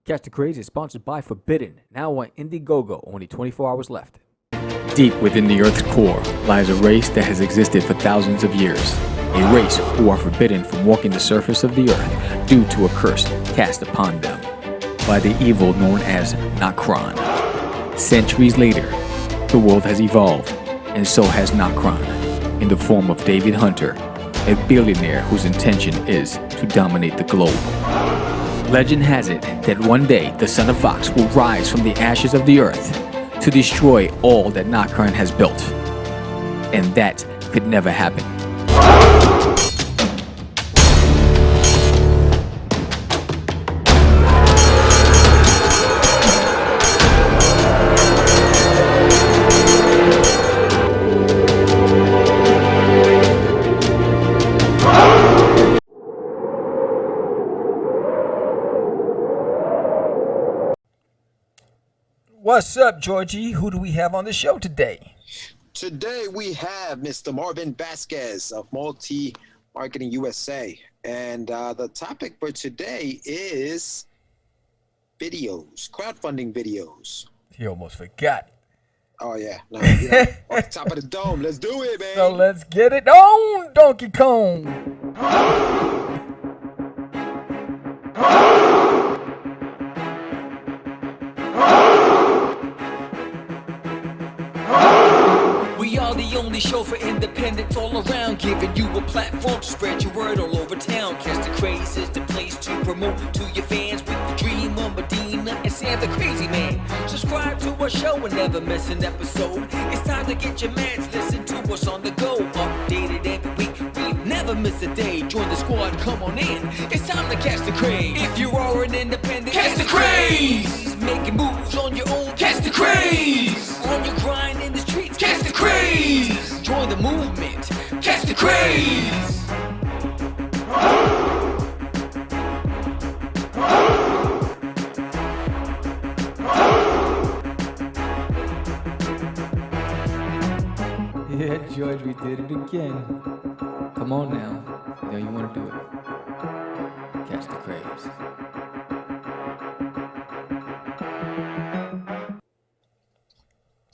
Catch the Craze is sponsored by Forbidden, now on Indiegogo, only 24 hours left. Deep within the Earth's core lies a race that has existed for thousands of years. A race who are forbidden from walking the surface of the Earth due to a curse cast upon them by the evil known as Nokron. Centuries later, the world has evolved, and so has Nokron, in the form of David Hunter, a billionaire whose intention is to dominate the globe. Legend has it that one day the Son of Fox will rise from the ashes of the Earth to destroy all that Nokron has built. And that could never happen. What's up, Georgie? Who do we have on the show today? Today we have Mr. Marvin Vazquez of Multi Marketing USA. And the topic for today is videos, crowdfunding videos. He almost forgot. Oh, yeah. No, off the top of the dome. Let's do it, man. So let's get it on, Donkey Kong. We are the only show for independents all around, giving you a platform to spread your word all over town. Catch the Craze is the place to promote to your fans with the dream of Medina and Sam the Crazy Man. Subscribe to our show and never miss an episode. It's time to get your mans, listen to us on the go. Updated every week, we've never missed a day. Join the squad, come on in. It's time to catch the Craze. If you are an independent, catch the Craze. Making moves on your own, catch the Craze. On your grind in the streets, catch the Craze. Join the movement, catch the Craze. Yeah, George, we did it again. Come on now. You know you want to do it. Catch the Craze.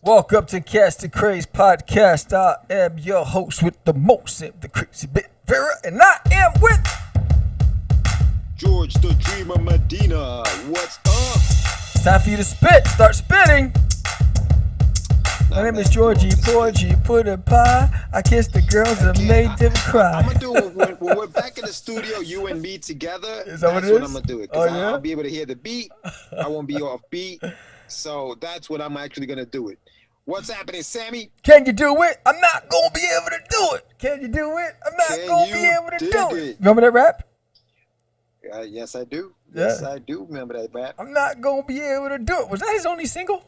Welcome to Catch the Craze podcast. I am your host with the most, the crazy bit Vera, and I am with George the Dreamer Medina. What's up? It's time for you to spit. Start spitting. My name is Georgie Porgy, put a pie. I kiss the girls and made them cry. I'm going to do it when we're back in the studio, you and me together. Is that what it That's what is? I'm going to do it. Oh, Because yeah? I'll be able to hear the beat. I won't be off beat. So that's what I'm actually going to do it. What's happening, Sammy? Can you do it? I'm not going to be able to do it. Can you do it? I'm not going to be able to do it. Remember that rap? Yes, I do. Yeah. Yes, I do remember that rap. I'm not going to be able to do it. Was that his only single?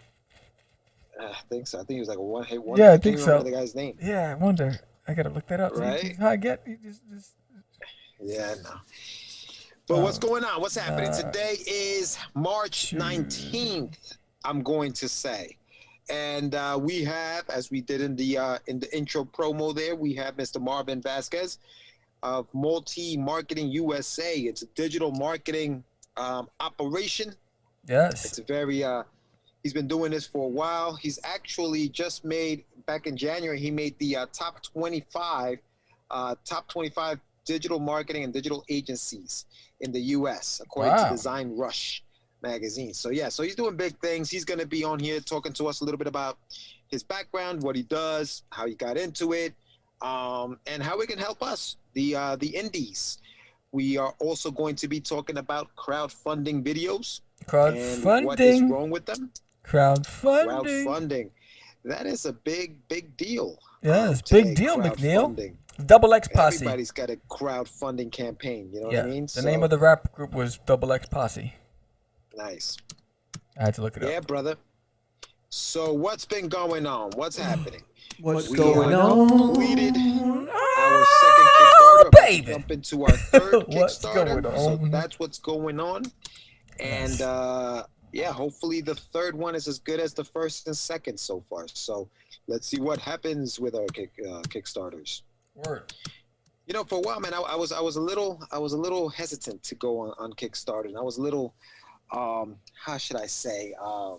I think so. I think he was like a one-hit wonder. Yeah, I can't think remember so. the guy's name. Yeah, I wonder. I got to look that up. Right? See how I get just Yeah, no. But what's going on? What's happening? Today is March 19th, I'm going to say. And we have, as we did in the intro promo there, we have Mr. Marvin Vazquez of Multi Marketing USA. It's a digital marketing operation. Yes. It's a very he's been doing this for a while. He's actually just made, back in January, he made the top 25 digital marketing and digital agencies in the U.S. according to Design Rush magazine. So yeah, so he's doing big things. He's going to be on here talking to us a little bit about his background, what he does, how he got into it, and how it can help us, the indies. We are also going to be talking about crowdfunding videos. And what is wrong with them? Crowdfunding. That is a big deal. Yeah, it's big deal, McNeil. Double X Posse. Everybody's got a crowdfunding campaign. You know what I mean? The name of the rap group was Double X Posse. Nice. I had to look it up. Yeah, brother. So what's been going on? What's happening? What's going on? Completed our second Kickstarter. Baby. Jump into our third What's Kickstarter. going So on? that's what's going on. And yeah, hopefully the third one is as good as the first and second so far. So let's see what happens with our Kickstarters. Word. You know, for a while, man, I was a little hesitant to go on Kickstarter, and I was a little how should I say? I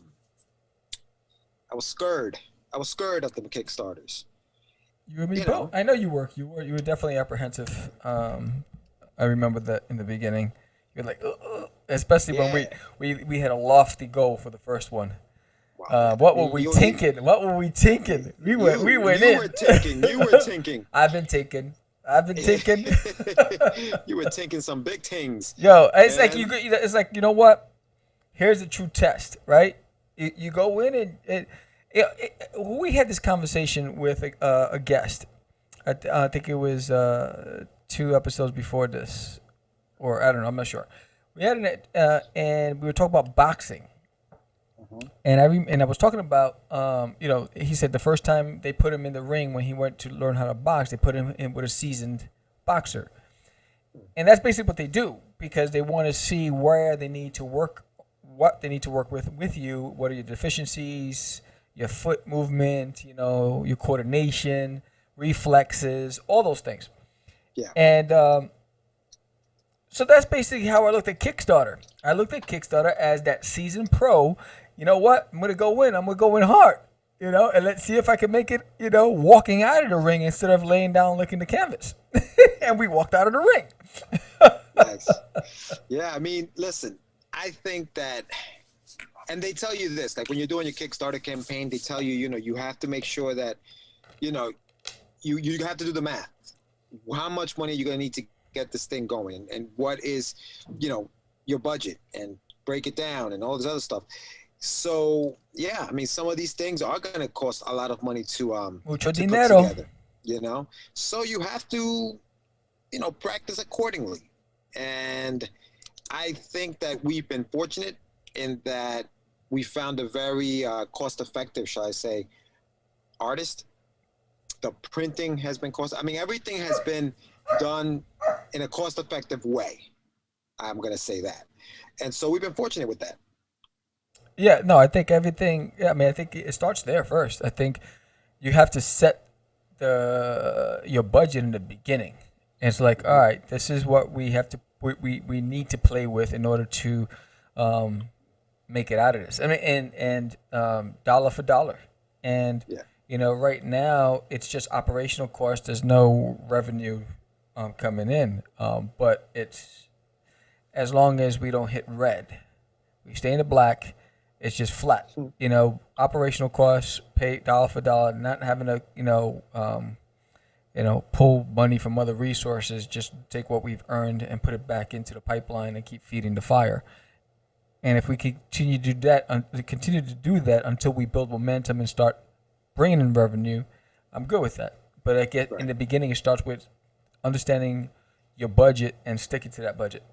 was scared. I was scared of the Kickstarters. You and me both. I know you were. You were definitely apprehensive. I remember that in the beginning. You're like, ugh. Especially when we had a lofty goal for the first one. Wow. What were we thinking? What were we thinking? We went in. You were thinking. I've been thinking. You were thinking some big things. Yo, it's like you know what? Here's a true test, right? You go in and we had this conversation with a guest. I think it was 2 episodes before this, or I don't know. I'm not sure. We had it, and we were talking about boxing. And I was talking about, he said the first time they put him in the ring when he went to learn how to box, they put him in with a seasoned boxer. And that's basically what they do, because they want to see where they need to work, what they need to work with you, what are your deficiencies, your foot movement, your coordination, reflexes, all those things. Yeah. And so that's basically how I looked at Kickstarter. I looked at Kickstarter as that seasoned pro. You know what? I'm going to go in. I'm going to go in hard, and let's see if I can make it, walking out of the ring instead of laying down looking the canvas. And we walked out of the ring. Nice. Yeah, I mean, listen, I think that, and they tell you this, like when you're doing your Kickstarter campaign, they tell you, you have to make sure that, you have to do the math. How much money are you going to need to get this thing going, and what is, your budget, and break it down and all this other stuff. So yeah, I mean, some of these things are going to cost a lot of money to put together, so you have to, practice accordingly. And I think that we've been fortunate in that we found a very cost-effective, shall I say, artist. The printing has been everything has been done in a cost-effective way. I'm going to say that. And so we've been fortunate with that. Yeah, no, I think everything, I think it starts there first. I think you have to set your budget in the beginning. And it's like, all right, this is what we have to, we need to play with in order to make it out of this. I mean, and dollar for dollar. And, right now it's just operational cost. There's no revenue coming in. But it's, as long as we don't hit red, we stay in the black. It's just flat, operational costs, pay dollar for dollar, not having to, pull money from other resources, just take what we've earned and put it back into the pipeline and keep feeding the fire. And if we continue to do that until we build momentum and start bringing in revenue, I'm good with that. But in the beginning, it starts with understanding your budget and sticking to that budget.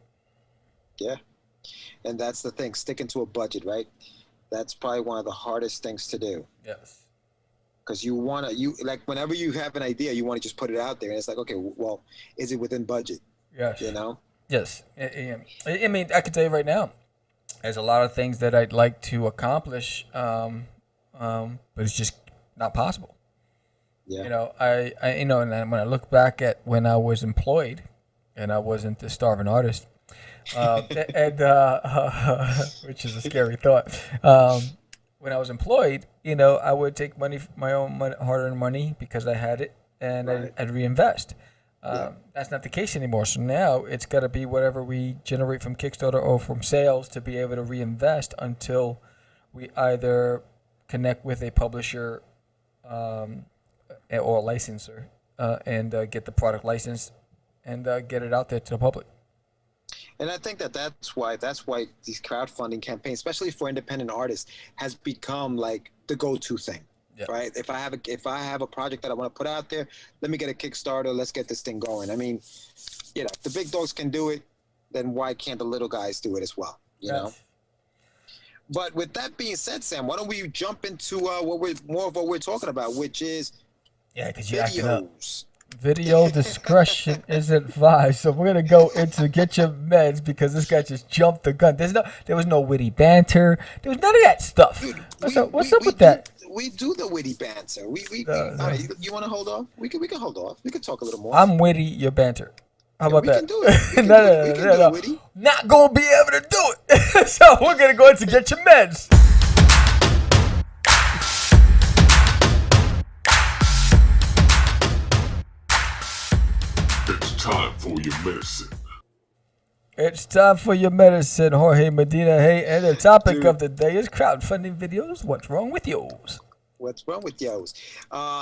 Yeah. And that's the thing, sticking to a budget, right? That's probably one of the hardest things to do. Yes. Because like whenever you have an idea, you want to just put it out there. And it's like, okay, well, is it within budget? Yes. Yes. I mean, I can tell you right now, there's a lot of things that I'd like to accomplish, but it's just not possible. Yeah. And when I look back at when I was employed and I wasn't the starving artist, which is a scary thought. When I was employed, I would take my own hard-earned money because I had it, and I'd reinvest. That's not the case anymore. So now it's got to be whatever we generate from Kickstarter or from sales to be able to reinvest until we either connect with a publisher or a licensor and get the product licensed and get it out there to the public. And I think that's why these crowdfunding campaigns, especially for independent artists, has become like the go-to thing, right? If I have a project that I want to put out there, let me get a Kickstarter. Let's get this thing going. I mean, if the big dogs can do it, then why can't the little guys do it as well? You know. But with that being said, Sam, why don't we jump into what we're talking about, which is because you're acting up. Video discretion is advised. So we're gonna go into get your meds because this guy just jumped the gun. There was no witty banter. There was none of that stuff. Dude, what's up with that? We do the witty banter. All right, you want to hold off? We can hold off. We can talk a little more. I'm witty. You're banter. How about we that? can do it. We can No, do it. no, We no, can no, do no. it, Witty. Not gonna be able to do it. So we're gonna go into get your meds. It's time for your medicine. It's time for your medicine, Jorge Medina. Hey, and the topic Dude. of the day is crowdfunding videos. What's wrong with yours? What's wrong with yo's?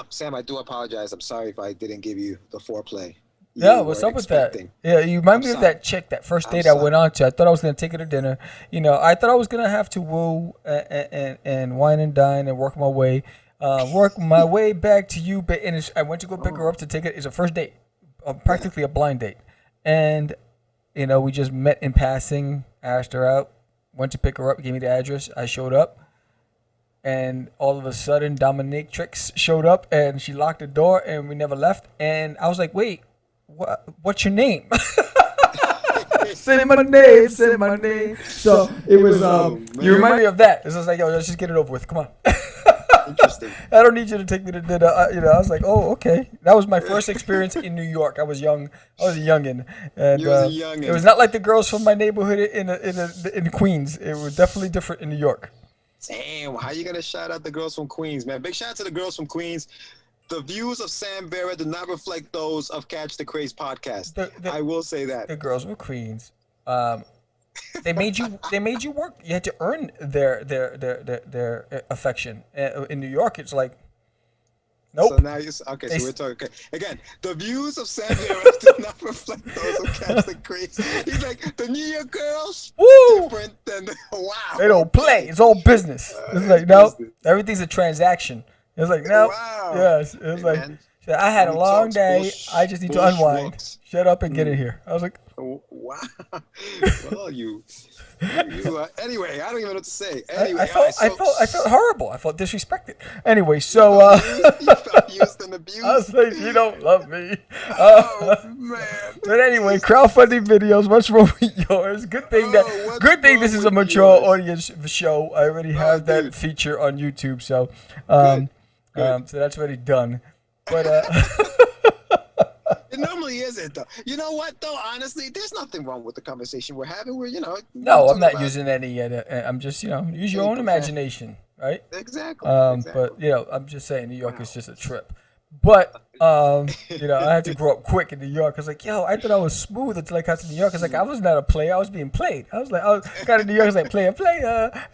Sam, I do apologize. I'm sorry if I didn't give you the foreplay. Yeah, you what's were up with expecting. that? Yeah, you remind I'm me of sorry. that chick, that first I'm date I sorry. went on to. I thought I was gonna take her to dinner. You know, I thought I was gonna have to woo and wine and dine and work my way back to you. But I went to go pick her up to take it. It's a first date, practically a blind date, and you know we just met in passing. Asked her out, went to pick her up, gave me the address. I showed up. And all of a sudden, Dominatrix showed up, and she locked the door, and we never left. And I was like, "Wait, what's your name?" Say my name, say my name. So it was. You remind me of that. It's just like, yo, let's just get it over with. Come on. Interesting. I don't need you to take me to dinner. You know, I was like, oh, okay. That was my first experience in New York. I was young. I was a youngin, and You was a youngin'. it was not like the girls from my neighborhood in Queens. It was definitely different in New York. Damn, how you gonna shout out the girls from Queens, man? Big shout out to the girls from Queens. The views of Sam Vera do not reflect those of Catch the Craze podcast. I will say that. The girls were Queens. They made you work. You had to earn their affection. In New York, it's like, nope. So now okay. So we're talking. Okay. Again, the views of Sam Vera do not reflect those of Catch the Craze. He's like the New York girls. Woo! Different than wow. They don't play. It's all business. It's like no, everything's a transaction. It's like no, Wow. yes. It was Hey, like man. I had a Money long talks, day. bush- I just need to bush unwind. walks. Shut up and get in here. I was like, Wow. Well, anyway, I don't even know what to say. Anyway, I felt horrible. I felt disrespected. Anyway, so you felt used and abused. I was like, you don't love me. Oh man. But anyway, crowdfunding videos. What's wrong with yours? Good thing what's this wrong is a with mature yours? audience show. I already have that dude. feature on YouTube, so Good. so that's already done. But It normally isn't though. You know what though? Honestly, there's nothing wrong with the conversation we're having. We're no, we're I'm talking not about- using any. I'm just use your own 80%. imagination, right? Exactly. But I'm just saying, New York is just a trip. But I had to grow up quick in New York. I was like, yo, I thought I was smooth until I got to New York. I was like, I was not a player. I was being played. I was like, got to New York. I was like, player.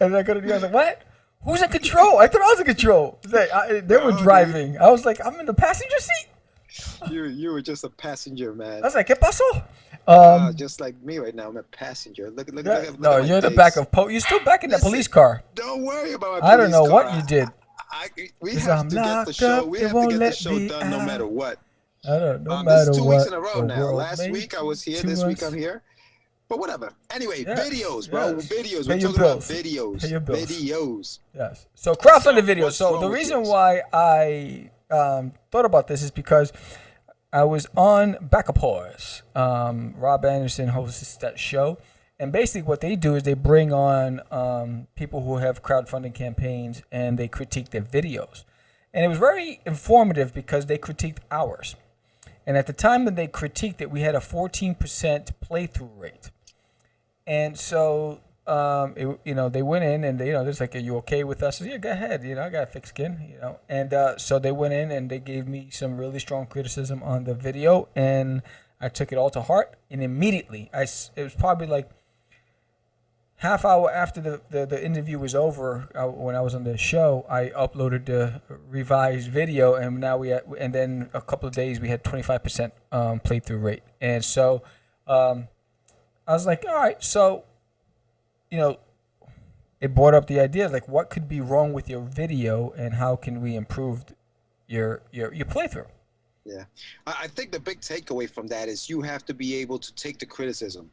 And then I go to New York. I was like, what? Who's in control? I thought I was in control. It's like, they were driving. I was like, I'm in the passenger seat. You were just a passenger, man. I was like, ¿qué pasó? Just like me right now, I'm a passenger. Look No, at my you're in the dates. back of you're still back in that Listen, police car. Don't worry about my I don't know police what car. you did. We 'Cause have I'm to get the locked show. up, We they have to won't get the let show me done no out. matter what. I don't know. No This matter is 2 what. weeks in a row the now. world Last may week I was here. to This week us. I'm here. But whatever. Anyway, Yes, videos, bro. yes. Videos. Pay We're your talking about bills. videos. Pay your bills. Videos. Yes. So crowdfunding videos. what's So wrong the with reason yours? why I thought about this is because I was on Backup Horse. Rob Anderson hosts that show. And basically what they do is they bring on people who have crowdfunding campaigns and they critique their videos. And it was very informative because they critiqued ours. And at the time that they critiqued it, we had a 14% playthrough rate. And so, they went in and they're like, "Are you okay with us?" I said, "Yeah, go ahead. I got thick skin, And so they went in and they gave me some really strong criticism on the video, and I took it all to heart. And immediately, it was probably like half hour after the interview was over, when I was on the show, I uploaded the revised video, and now and then a couple of days we had 25% playthrough rate, and so I was like, all right, so it brought up the idea like, what could be wrong with your video, and how can we improve your playthrough? Yeah. I think the big takeaway from that is you have to be able to take the criticism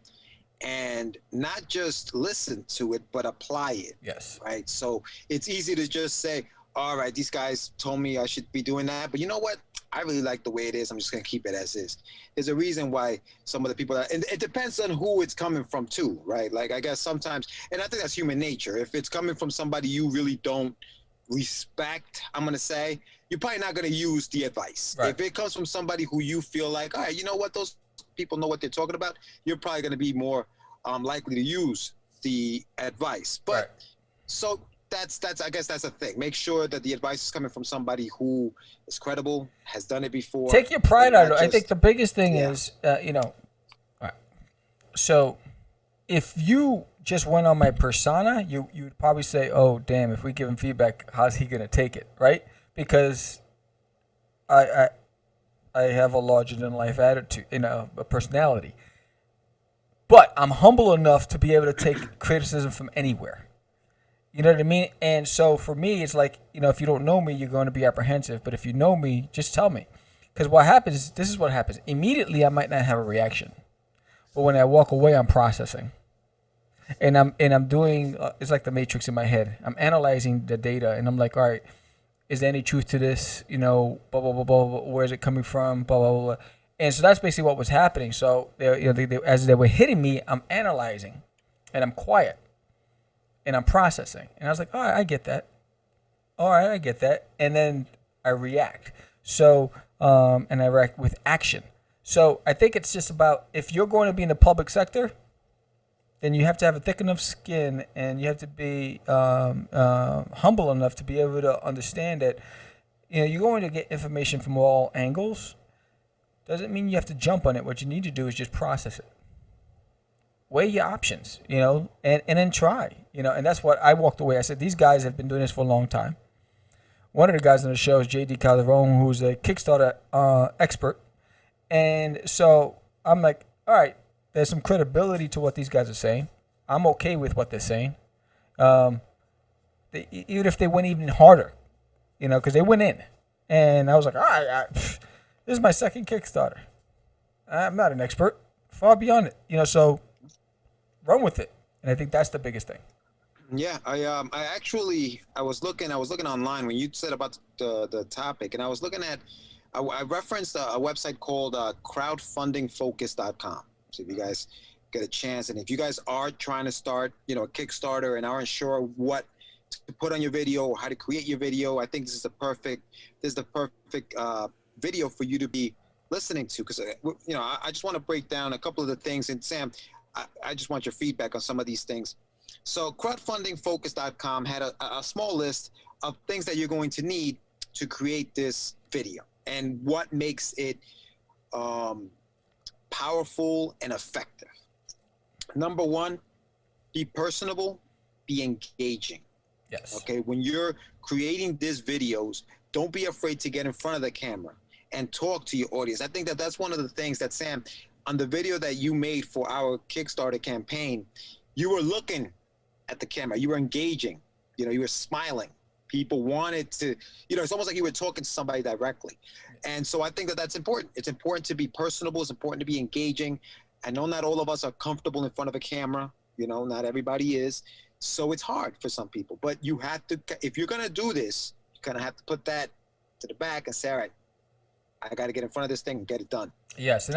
and not just listen to it, but apply it. Yes. Right. So it's easy to just say, all right, these guys told me I should be doing that, but you know what? I really like the way it is. I'm just going to keep it as is. There's a reason why some of the people and it depends on who it's coming from too, right? Like, I guess sometimes, and I think that's human nature. If it's coming from somebody you really don't respect, I'm going to you're probably not going to use the advice. Right. If it comes from somebody who you feel like, all right, you know what? Those people know what they're talking about, you're probably going to be more likely to use the advice. But Right. so that's I guess that's a thing. Make sure that the advice is coming from somebody who is credible, has done it before. Take your pride and out of not it. I think just- the biggest thing Yeah. is, all right. So if you just went on my persona, you would probably say, oh, damn, if we give him feedback, how's he going to take it, right? Because I have a larger-than-life attitude, a personality. But I'm humble enough to be able to take criticism from anywhere. You know what I mean? And so for me, it's like, if you don't know me, you're going to be apprehensive. But if you know me, just tell me. Because what happens, this is what happens. Immediately, I might not have a reaction. But when I walk away, I'm processing. And I'm doing, it's like the matrix in my head. I'm analyzing the data. And I'm like, all right, is there any truth to this? Blah, blah, blah, blah, blah. Where is it coming from? Blah, blah, blah. And so that's basically what was happening. So as they were hitting me, I'm analyzing. And I'm quiet. And I'm processing. And I was like, all right, I get that. All right, I get that. And then I react. So, and I react with action. So I think it's just about, if you're going to be in the public sector, then you have to have a thick enough skin, and you have to be humble enough to be able to understand that, you're going to get information from all angles. Doesn't mean you have to jump on it. What you need to do is just process it. Weigh your options, and then try, and that's what I walked away. I said, these guys have been doing this for a long time. One of the guys on the show is JD Calderon, who's a Kickstarter expert. And so I'm like, all right, there's some credibility to what these guys are saying. I'm okay with what they're saying. Even if they went even harder, because they went in. And I was like, all right, this is my second Kickstarter. I'm not an expert, far beyond it, so run with it. And I think that's the biggest thing. Yeah, I was looking online when you said about the topic, and I was looking at, I referenced a website called crowdfundingfocus.com. So if you guys get a chance, and if you guys are trying to start, a Kickstarter and aren't sure what to put on your video or how to create your video, I think this is the perfect video for you to be listening to, because I just want to break down a couple of the things. And Sam, I just want your feedback on some of these things. So crowdfundingfocus.com had a small list of things that you're going to need to create this video and what makes it powerful and effective. Number one, be personable, be engaging. Yes. Okay, when you're creating these videos, don't be afraid to get in front of the camera and talk to your audience. I think that's one of the things that, Sam, on the video that you made for our Kickstarter campaign, you were looking at the camera, you were engaging, you were smiling. People wanted to, it's almost like you were talking to somebody directly. And so I think that's important. It's important to be personable. It's important to be engaging. I know not all of us are comfortable in front of a camera. Not everybody is. So it's hard for some people. But you have to, if you're going to do this, you're going to have to put that to the back and say, all right, I got to get in front of this thing and get it done. Yes,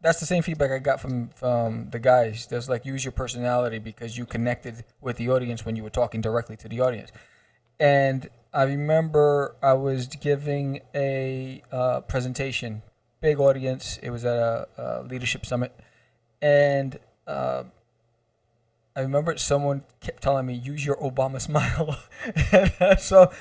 that's the same feedback I got from the guys. There's like, use your personality because you connected with the audience when you were talking directly to the audience. And I remember I was giving a presentation, big audience. It was at a leadership summit. And I remember someone kept telling me, use your Obama smile. And so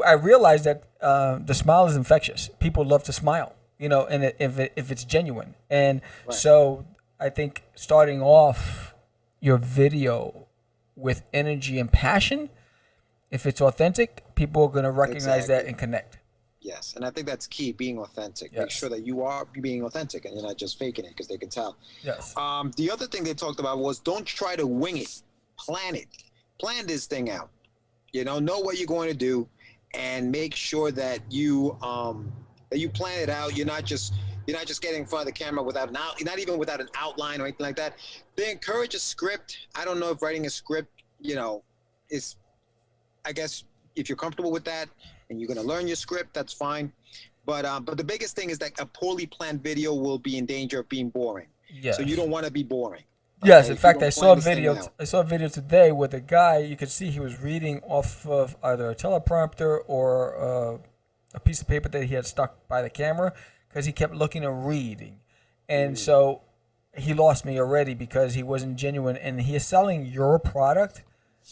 I realized that the smile is infectious. People love to smile. And if it's genuine. And right. So I think starting off your video with energy and passion, if it's authentic, people are going to recognize that and connect. Yes, and I think that's key, being authentic. Yes. Make sure that you are being authentic and you're not just faking it, because they can tell. Yes. The other thing they talked about was, don't try to wing it. Plan it. Plan this thing out. Know what you're going to do, and make sure that you plan it out. You're not just getting in front of the camera without not even without an outline or anything like that. They encourage a script. I don't know if writing a script, is, I guess, if you're comfortable with that and you're going to learn your script, that's fine. But the biggest thing is that a poorly planned video will be in danger of being boring. Yes. So you don't want to be boring. Yes, Okay? in fact, I saw a video out. today where the guy, you could see he was reading off of either a teleprompter or a piece of paper that he had stuck by the camera, because he kept looking and reading, and so he lost me already because he wasn't genuine. And he is selling your product.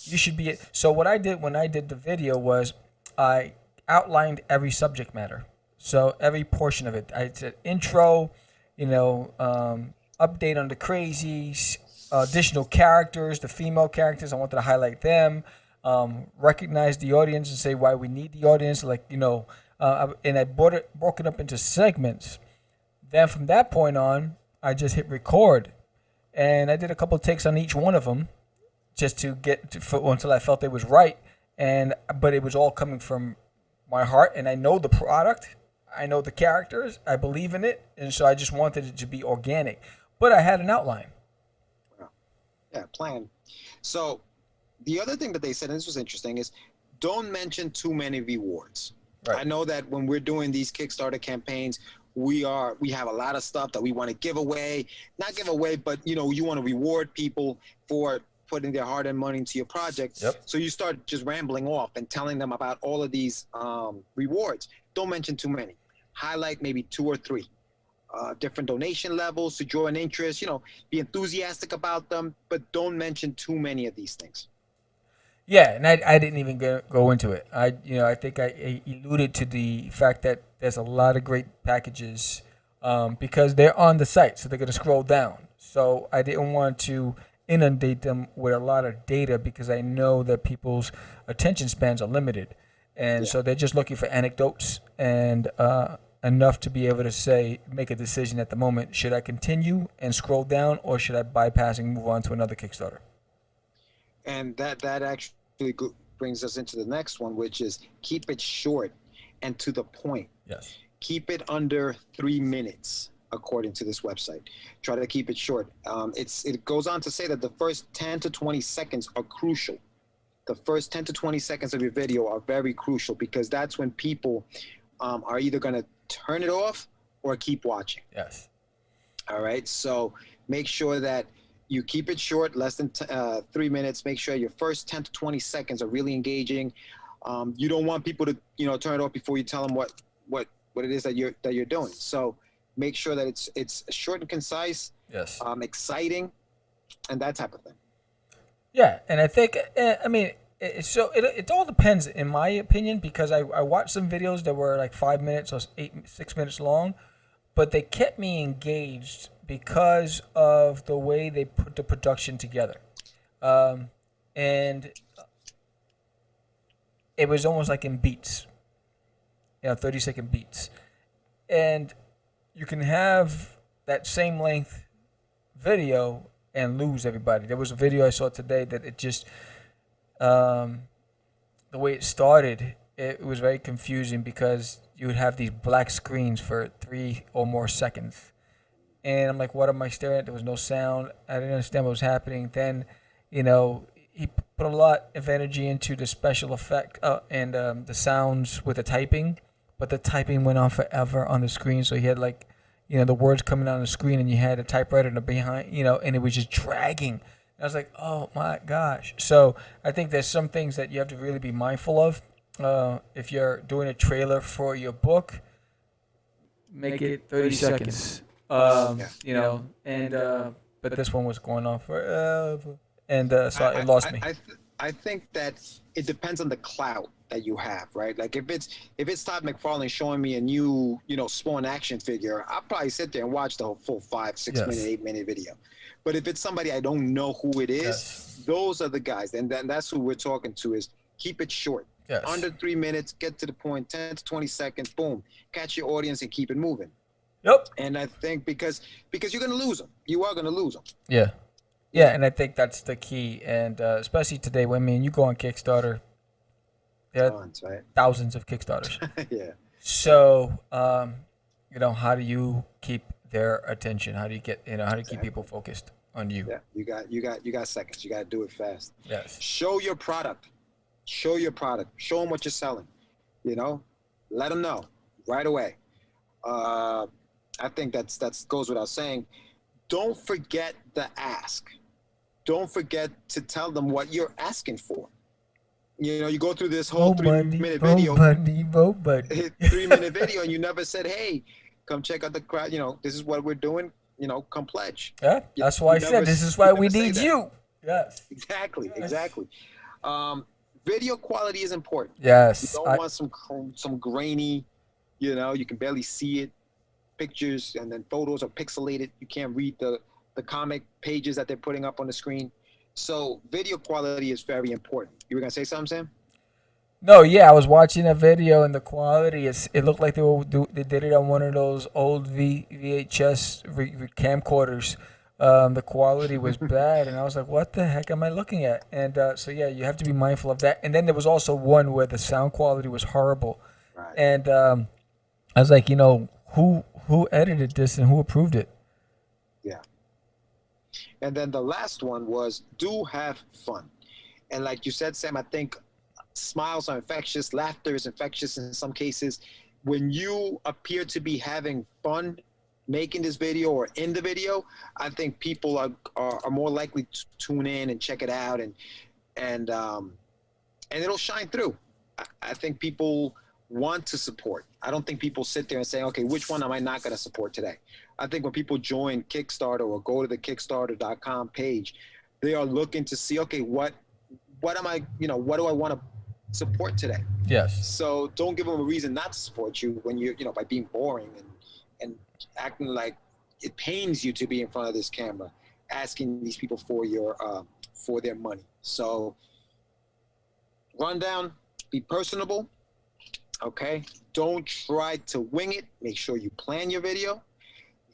You should be. So what I did when I did the video was I outlined every subject matter. So every portion of it, I said intro, update on the crazies, additional characters, the female characters. I wanted to highlight them, recognize the audience and say why we need the audience. And I broke it up into segments. Then from that point on, I just hit record, and I did a couple of takes on each one of them, just to until I felt it was right. But it was all coming from my heart, and I know the product, I know the characters, I believe in it, and so I just wanted it to be organic. But I had an outline. Yeah, plan. So the other thing that they said, and this was interesting, is don't mention too many rewards. Right. I know that when we're doing these Kickstarter campaigns, we have a lot of stuff that we want to give away, not give away, but you want to reward people for putting their hard-earned money into your project. Yep. So you start just rambling off and telling them about all of these rewards. Don't mention too many. Highlight maybe 2 or 3 different donation levels to draw an interest. Be enthusiastic about them, but don't mention too many of these things. Yeah, and I didn't even go into it. I think I alluded to the fact that there's a lot of great packages because they're on the site, so they're going to scroll down. So I didn't want to inundate them with a lot of data because I know that people's attention spans are limited. And so they're just looking for anecdotes and enough to be able to make a decision at the moment. Should I continue and scroll down, or should I bypass and move on to another Kickstarter? And that actually brings us into the next one, which is keep it short and to the point. Yes. Keep it under 3 minutes, according to this website. Try to keep it short. It goes on to say that the first 10 to 20 seconds are crucial. The first 10 to 20 seconds of your video are very crucial because that's when people are either going to turn it off or keep watching. Yes. All right. So make sure that you keep it short, less than 3 minutes. Make sure your first 10 to 20 seconds are really engaging. You don't want people to, turn it off before you tell them what it is that you're doing. So make sure that it's short and concise, yes, exciting, and that type of thing. Yeah, and I think it all depends, in my opinion, because I watched some videos that were like 5 minutes or 6 minutes long, but they kept me engaged because of the way they put the production together, and it was almost like in beats, 30-second beats, and you can have that same length video and lose everybody. There was a video I saw today that it just, the way it started, it was very confusing because you would have these black screens for 3 or more seconds. And I'm like, what am I staring at? There was no sound. I didn't understand what was happening. Then, he put a lot of energy into the special effect and the sounds with the typing, but the typing went on forever on the screen. So he had the words coming on the screen, and you had a typewriter in the behind, and it was just dragging. And I was like, oh my gosh. So I think there's some things that you have to really be mindful of. If you're doing a trailer for your book, make it 30 seconds. But this one was going on forever, and so it lost me. I think that it depends on the clout that you have, right? Like if it's Todd McFarlane showing me a new, Spawn action figure, I'll probably sit there and watch the whole full 5, 6 minute, 8 minute video. But if it's somebody I don't know who it is, those are the guys. And then that's who we're talking to, is keep it short. Yes. Under 3 minutes, get to the point, 10 to 20 seconds, boom, catch your audience and keep it moving. Yep. And I think because you're going to lose them. You are going to lose them. Yeah. Yeah, and I think that's the key. And especially today, when you go on Kickstarter, there are thousands of Kickstarters. Yeah. So, how do you keep their attention? How do you get, how do you keep people focused on you? Yeah, you got seconds. You got to do it fast. Yes. Show your product. Show your product. Show them what you're selling. Let them know right away. I think that goes without saying. Don't forget the ask. Don't forget to tell them what you're asking for. You go through this whole 3 minute video, 3 minute video, and you never said, hey, come check out the crowd. You know, this is what we're doing. You know, come pledge. Yeah, that's why I said this is why we need you. Yes. Exactly. Video quality is important. Yes. You don't want some grainy, you know, you can barely see it. Pictures and then photos are pixelated. You can't read the comic pages that they're putting up on the screen. So video quality is very important. You were gonna say something, Sam? No, yeah, I was watching a video and the quality it looked like they did it on one of those old VHS camcorders. The quality was bad, and I was like, "What the heck am I looking at?" And so yeah, you have to be mindful of that. And then there was also one where the sound quality was horrible, Right. and I was like, you know, who edited this and who approved it? Yeah. And then the last one was do have fun. And like you said, Sam, I think smiles are infectious, laughter is infectious in some cases. When you appear to be having fun making this video or in the video, I think people are more likely to tune in and check it out, and it'll shine through. I think people want to support. I don't think people sit there and say, okay, which one am I not going to support today? I think when people join Kickstarter or go to the Kickstarter.com page, they are looking to see, okay, what am I, you know, what do I want to support today? Yes. So don't give them a reason not to support you when you're, you know, by being boring and acting like it pains you to be in front of this camera, asking these people for their money. So rundown, be personable. Okay, don't try to wing it. Make sure you plan your video.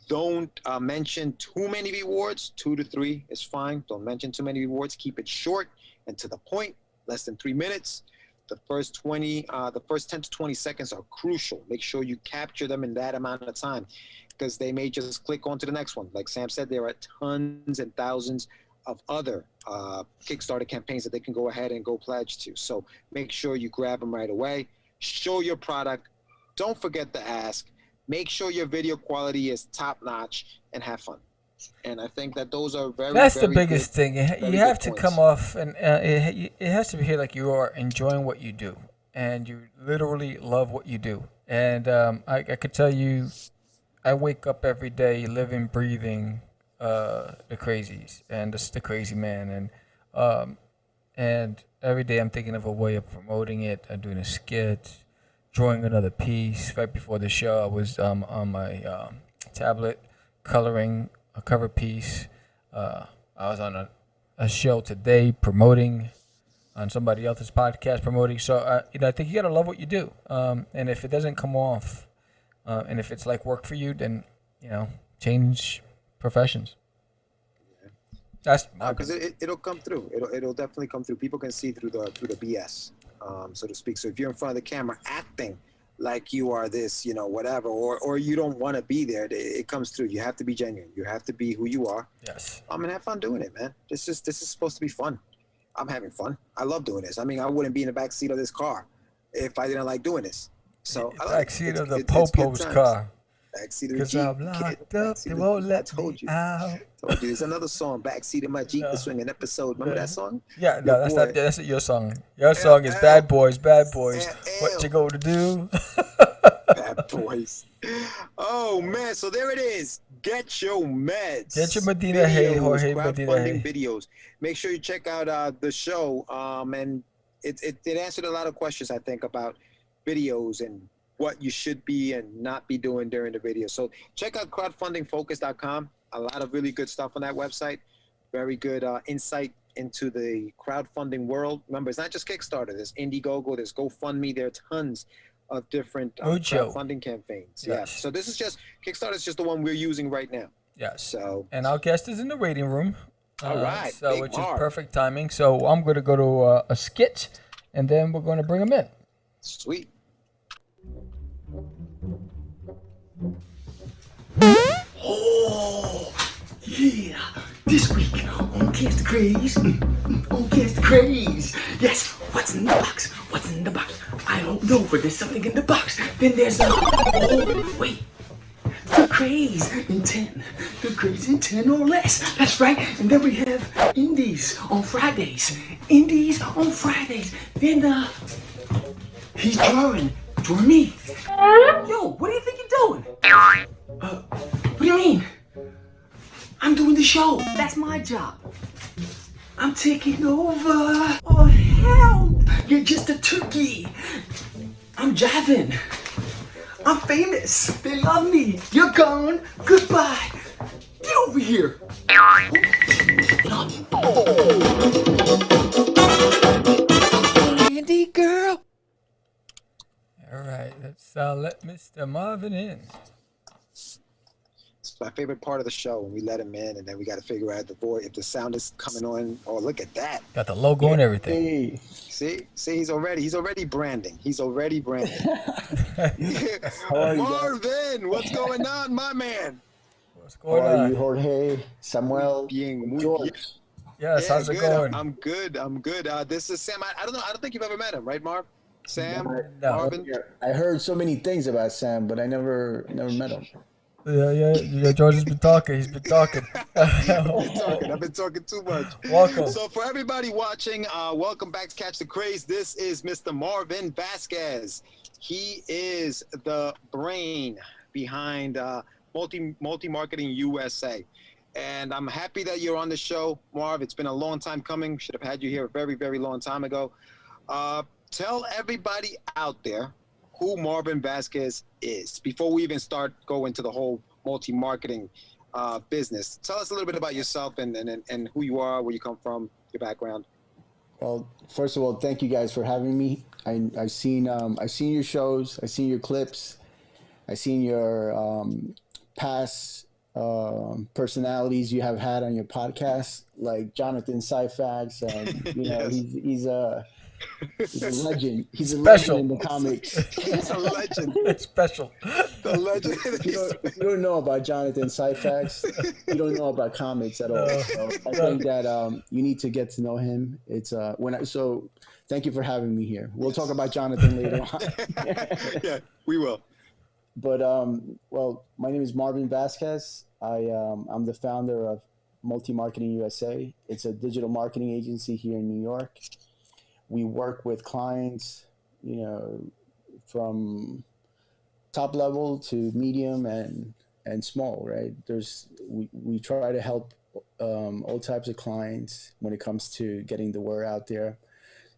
Don't mention too many rewards. 2 to 3 is fine. Don't mention too many rewards. Keep it short and to the point, less than 3 minutes. The first 10 to 20 seconds are crucial. Make sure you capture them in that amount of time, because they may just click on to the next one. Like Sam said, there are tons and thousands of other Kickstarter campaigns that they can go ahead and go pledge to. So make sure you grab them right away. Show your product. Don't forget to ask. Make sure your video quality is top notch, and have fun. And I think that those are That's the very biggest thing. You have to points. come off, and it has to be like you are enjoying what you do, and you literally love what you do. And I could tell you, I wake up every day living, breathing the Crazies and the Crazy Man, and every day I'm thinking of a way of promoting it. I'm doing a skit, drawing another piece. Right before the show, I was on my tablet coloring a cover piece. I was on a show today promoting on somebody else's podcast promoting. So I think you gotta love what you do. And if it doesn't come off, and if it's like work for you, then change professions. That's because it'll come through. It'll definitely come through. People can see through the BS, so to speak. So if you're in front of the camera acting like you are this, whatever, or you don't want to be there, it comes through. You have to be genuine. You have to be who you are. Yes. And have fun doing it, man. This is supposed to be fun. I'm having fun. I love doing this. I mean, I wouldn't be in the back seat of this car if I didn't like doing this. So I like back seat of the Popo's car. Backseat of the Because Jeep. I'm locked up, they won't let me out. Told you. There's another song, Backseat of My Jeep, the Swinging Episode. Remember that song? Yeah, no, that's not. That's your song. Your song is Bad Boys, Bad Boys. What you gonna do? Bad Boys. Oh, man. So there it is. Get your meds. Get your Medina Hay, Jorge Medina Hay. Videos. Make sure you check out the show. And it answered a lot of questions, I think, about videos and what you should be and not be doing during the video. So check out crowdfundingfocus.com. A lot of really good stuff on that website. Very good insight into the crowdfunding world. Remember, it's not just Kickstarter. There's Indiegogo, there's GoFundMe. There are tons of different crowdfunding campaigns. Yes. Yeah. So this is just, Kickstarter is just the one we're using right now. Yes. So. And our guest is in the waiting room. All right. So which is perfect timing. So I'm going to go to a skit, and then we're going to bring him in. Sweet. Oh, yeah. This week on Catch the Craze. On Catch the Craze. Yes, what's in the box? What's in the box? I don't know, but there's something in the box. Then there's a... Oh, wait. The Craze in 10. The Craze in 10 or less. That's right. And then we have Indies on Fridays. Indies on Fridays. Then, he's drawing me. Yo, what do you think you're doing? What do you mean? I'm doing the show. That's my job. I'm taking over. Oh, hell. You're just a turkey. I'm Javin. I'm famous. They love me. You're gone. Goodbye. Get over here. Andy girl. All right, let's let Mr. Marvin in. It's my favorite part of the show when we let him in, and then we got to figure out the voice if the sound is coming on. Oh, look at that! Got the logo and everything. Hey. See, he's already branding. He's already branding. Marvin, what's going on, my man? What's going How are on? you, Jorge, Samuel, Being George? Yes, how's it good. going? I'm good. This is Sam. I don't know. I don't think you've ever met him, right, Marv? Sam, No. Marvin. I heard so many things about Sam, but I never met him. Yeah. George has been talking. He's been talking. I've been talking too much. Welcome. So for everybody watching, welcome back to Catch the Craze. This is Mr. Marvin Vazquez. He is the brain behind Multi Marketing USA. And I'm happy that you're on the show, Marv. It's been a long time coming. Should have had you here a very, very long time ago. Tell everybody out there who Marvin Vazquez is before we even start going to the whole multi-marketing business. Tell us a little bit about yourself and who you are, where you come from, your background. Well, first of all, thank you guys for having me. I've seen your shows, I've seen your clips, I've seen your past personalities you have had on your podcast, like Jonathan Syfax, and he's a legend. He's a Special. legend in the comics. He's a legend. It's special. The legend. You don't know about Jonathan Syfax. You don't know about comics at all. So I think that you need to get to know him. It's so thank you for having me here. We'll talk about Jonathan later on. Yeah, we will. But well, my name is Marvin Vazquez. I'm the founder of Multi Marketing USA. It's a digital marketing agency here in New York. We work with clients, from top level to medium and small, right? We try to help all types of clients when it comes to getting the word out there,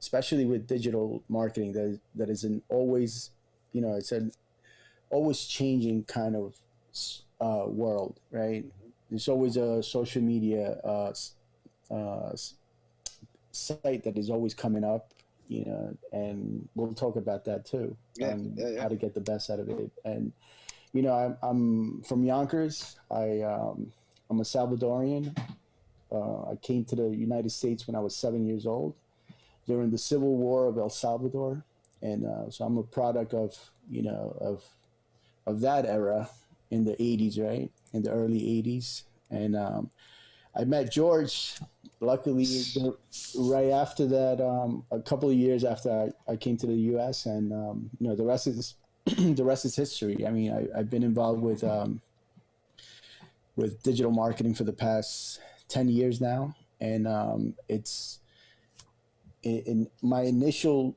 especially with digital marketing that is an always, it's an always changing kind of world, right? There's always a social media site that is always coming up, and we'll talk about that too, how to get the best out of it. And I'm from Yonkers. I'm a Salvadorian. I came to the United States when I was 7 years old during the Civil War of El Salvador, and so I'm a product of that era in the 80s, right? In the early 80s. And I met George, luckily, right after that, a couple of years after I came to the U.S. And, the rest is history. I mean, I've been involved with digital marketing for the past 10 years now. And it's in my initial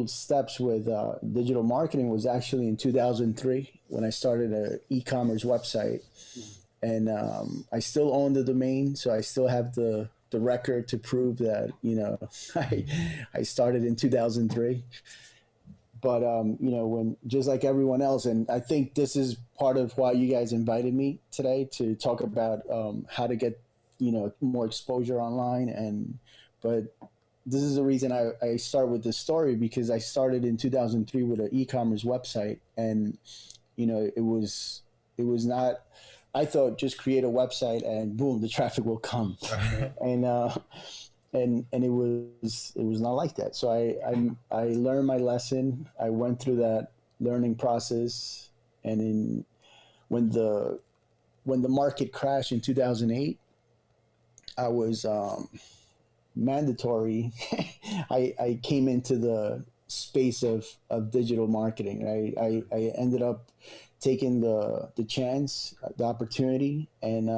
steps with digital marketing was actually in 2003 when I started an e-commerce website, and I still own the domain, so I still have the record to prove that I started in 2003. But when just like everyone else, and I think this is part of why you guys invited me today to talk about how to get more exposure online, but this is the reason I start with this story, because I started in 2003 with an e-commerce website, and it was not, I thought just create a website and boom, the traffic will come. and it was not like that. So I learned my lesson. I went through that learning process, and when the market crashed in 2008, I was mandatory. I came into the space of digital marketing. Right? I ended up taking the chance, the opportunity, and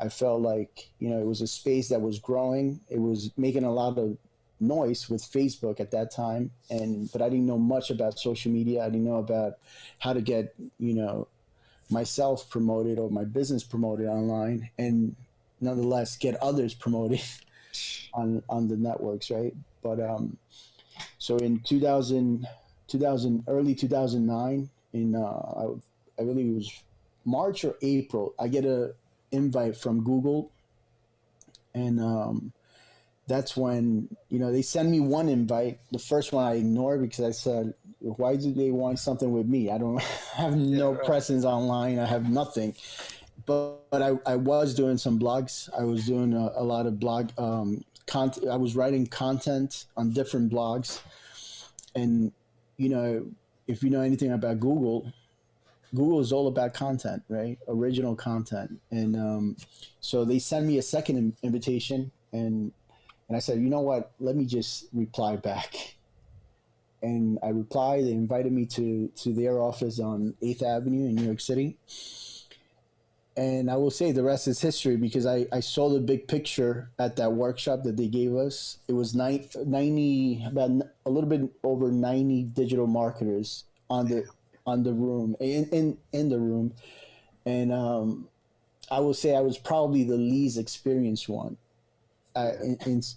I felt like it was a space that was growing. It was making a lot of noise with Facebook at that time, but I didn't know much about social media. I didn't know about how to get, myself promoted or my business promoted online, and nonetheless get others promoted on the networks, right? But so in 2000 early 2009, I believe it was March or April, I get a invite from Google, and that's when they send me one invite. The first one I ignored because I said, why do they want something with me? I don't have no presence online. I have nothing. But I was doing some blogs. I was doing a lot of blog content. I was writing content on different blogs. And, if you know anything about Google is all about content, right? Original content. And so they sent me a second invitation, and I said, you know what? Let me just reply back. And I replied. They invited me to their office on 8th Avenue in New York City. And I will say the rest is history, because I saw the big picture at that workshop that they gave us. It was 90, about a little bit over 90 digital marketers on the room, in the room. And I will say I was probably the least experienced one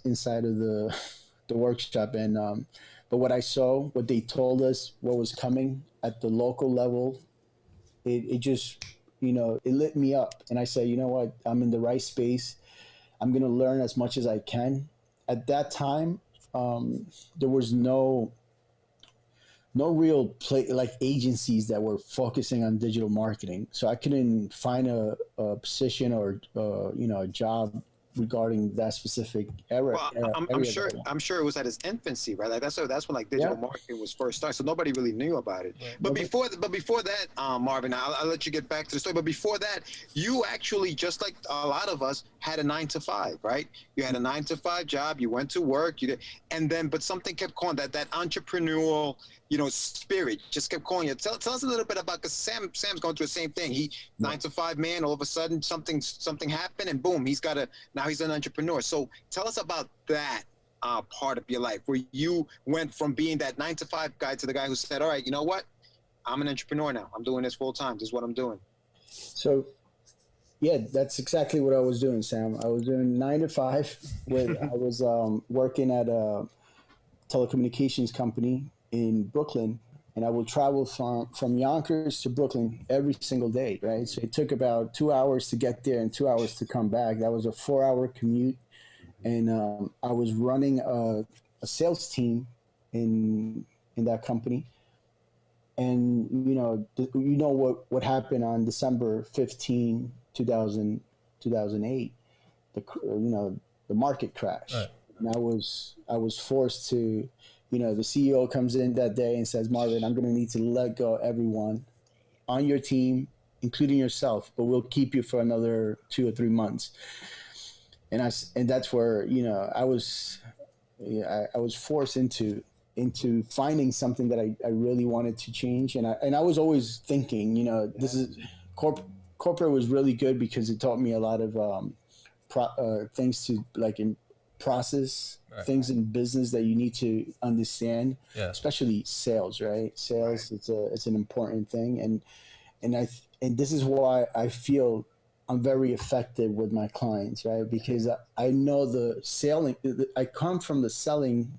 inside of the workshop. And but what I saw, what they told us, what was coming at the local level, it just, it lit me up. And I said, you know what, I'm in the right space. I'm going to learn as much as I can. At that time, there was no real agencies that were focusing on digital marketing. So I couldn't find a position or, a job regarding that specific era. Well, I'm sure it was at its infancy, right? Like that's when like digital marketing was first started, so nobody really knew about it. Right. But before that, Marvin, I'll let you get back to the story. But before that, you actually, just like a lot of us, had a 9-to-5, right? You had a 9-to-5 job. You went to work. You did, and then but something kept calling, that entrepreneurial, spirit just kept calling you. Tell us a little bit about, because Sam's going through the same thing. He 9-to-5 man. All of a sudden, something happened, and boom, now he's an entrepreneur. So tell us about that part of your life, where you went from being that 9-to-5 guy to the guy who said, all right, you know what? I'm an entrepreneur now. I'm doing this full time. This is what I'm doing. So, yeah, that's exactly what I was doing, Sam. I was doing 9-to-5. I was working at a telecommunications company in Brooklyn, and I would travel from Yonkers to Brooklyn every single day, right? So it took about 2 hours to get there and 2 hours to come back. That was a 4-hour commute. And I was running a sales team in that company. And, what happened on December 15, 2008, the market crash. Right. And I was forced to, the CEO comes in that day and says, Marvin, I'm going to need to let go everyone on your team, including yourself, but we'll keep you for another 2 or 3 months. And that's where, I was forced into finding something that I really wanted to change. And I was always thinking, this is corporate was really good because it taught me a lot of things to in process, right. Things in business that you need to understand, especially sales, right? Sales, right. It's an important thing. And this is why I feel I'm very effective with my clients, right? Because I know the selling, I come from the selling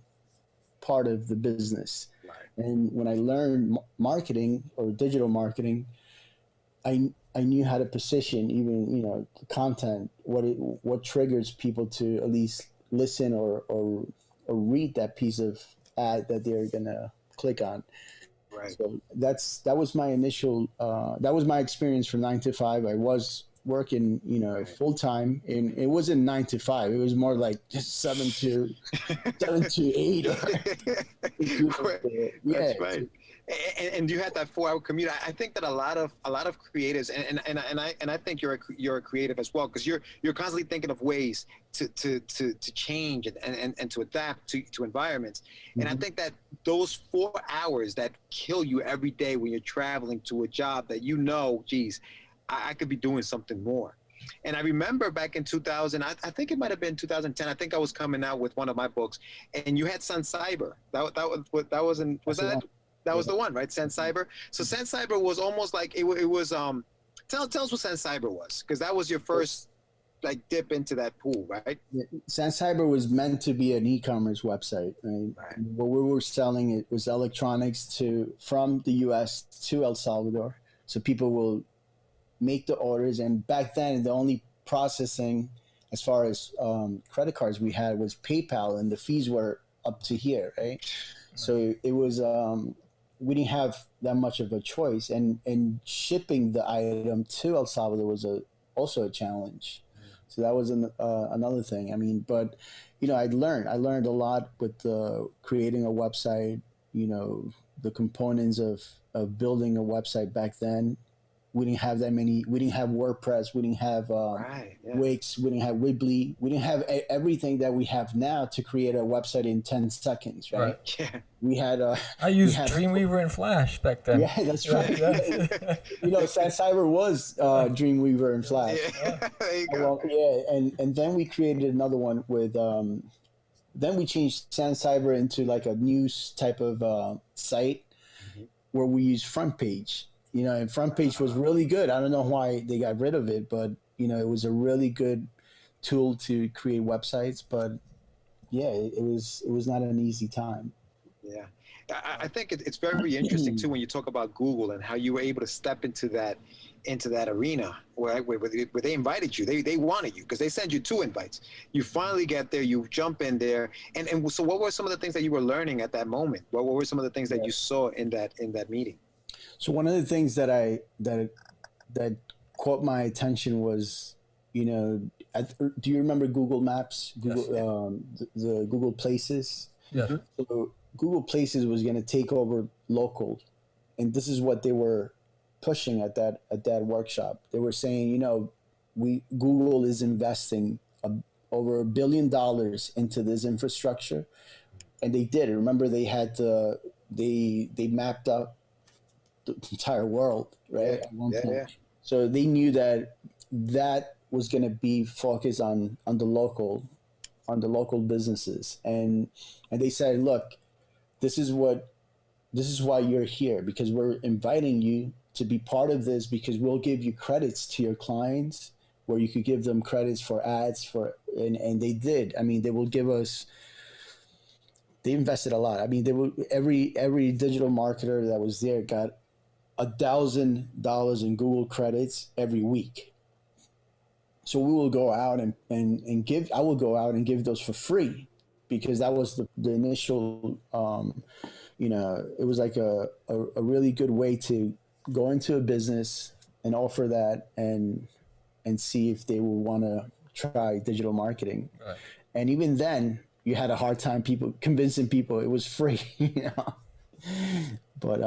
part of the business. Right. And when I learned marketing or digital marketing, I knew how to position even, content, what triggers people to at least listen or read that piece of ad that they're going to click on. Right. So that was my initial, that was my experience from 9-to-5. I was working, full time, and it wasn't 9-to-5. It was more like 7 to 8. That's right. And you had that 4-hour commute. I think that a lot of creatives, and I think you're a creative as well, because you're constantly thinking of ways to change and to adapt to environments. Mm-hmm. And I think that those 4 hours that kill you every day when you're traveling to a job that geez, I could be doing something more. And I remember back in 2000, I think it might have been 2010. I think I was coming out with one of my books, and you had Sun Cyber. That wasn't was that that was the one, right? Sun Cyber. So Sun Cyber was almost like it was. Tell us what Sun Cyber was, because that was your first like dip into that pool, right? San Cyber was meant to be an e-commerce website. Right? What we were selling, it was electronics from the U.S. to El Salvador, so people will make the orders. And back then, the only processing as far as credit cards we had was PayPal, and the fees were up to here, right? So it was we didn't have that much of a choice, and shipping the item to El Salvador was also a challenge. So that was another thing. I mean, but I learned a lot with creating a website. The components of building a website back then. We didn't have that many. We didn't have WordPress. We didn't have Wix. We didn't have Weebly. We didn't have everything that we have now to create a website in 10 seconds, right? Yeah. We had. I used Dreamweaver and Flash back then. Yeah, that's right. San Cyber was Dreamweaver and Flash. Yeah. There you go. Well, and then we created another one with. Then we changed San Cyber into like a news type of site where we use Front Page. And Front Page was really good. I don't know why they got rid of it, but it was a really good tool to create websites. But yeah, it was not an easy time. Yeah, I think it's very interesting too when you talk about Google and how you were able to step into that arena where they invited you. They wanted you because they sent you 2 invites. You finally get there, you jump in there, and so what were some of the things that you were learning at that moment? What were some of the things that you saw in that meeting? So one of the things that caught my attention was, do you remember Google Maps? Google, yes, the Google Places. Yeah. So Google Places was going to take over local, and this is what they were pushing at that workshop. They were saying, Google is investing over $1 billion into this infrastructure, and they did. Remember, they had they mapped out the entire world, right? Yeah. So they knew that was going to be focused on the local businesses, and they said, look, this is why you're here, because we're inviting you to be part of this, because we'll give you credits to your clients where you could give them credits for ads and they did. I mean, they will give us. They invested a lot. I mean, every digital marketer that was there got $1,000 in Google credits every week. So we will go out and give. I will go out and give those for free, because that was the initial. It was like a really good way to go into a business and offer that and see if they will want to try digital marketing. Right. And even then, you had a hard time convincing people it was free. But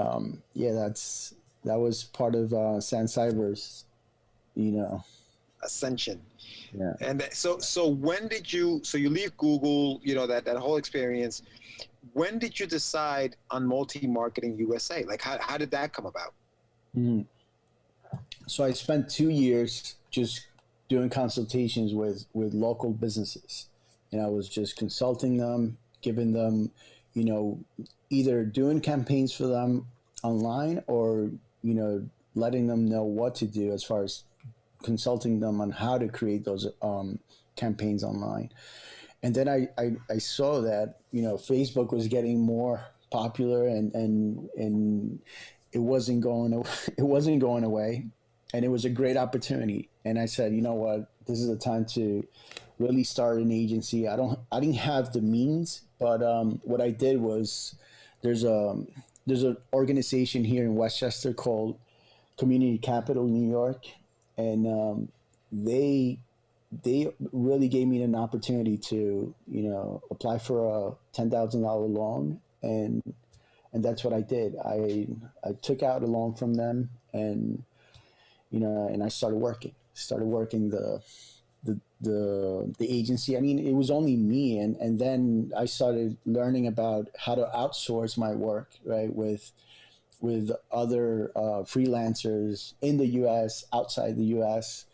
that was part of San Cyber's, ascension. Yeah. And so when did you leave Google, that whole experience, when did you decide on Multi-Marketing USA? Like how did that come about? Mm. So I spent 2 years just doing consultations with local businesses, and I was just consulting them, giving them, either doing campaigns for them online or, letting them know what to do as far as consulting them on how to create those campaigns online. And then I saw that, Facebook was getting more popular and it wasn't going away, and it was a great opportunity. And I said, you know what, this is the time to really start an agency. I didn't have the means, but what I did was there's an organization here in Westchester called Community Capital New York, and they really gave me an opportunity to apply for a $10,000 loan, and that's what I did. I took out a loan from them, and I started working the agency. I mean, it was only me, and then I started learning about how to outsource my work, right, with other freelancers in the U.S., outside the U.S.,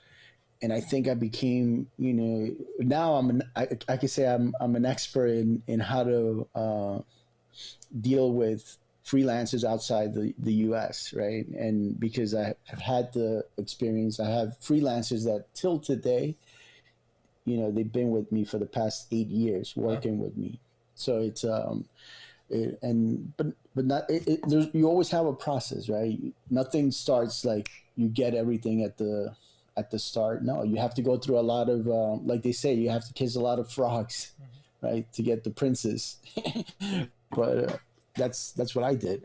and I think I became, now I can say I'm an expert in how to deal with freelancers outside the US, right? And because I have had the experience, I have freelancers that till today, they've been with me for the past 8 years working with me. So it's but not you always have a process, right? Nothing starts like you get everything at the start. No, you have to go through a lot of like they say, you have to kiss a lot of frogs, right, to get the princess. But that's what I did.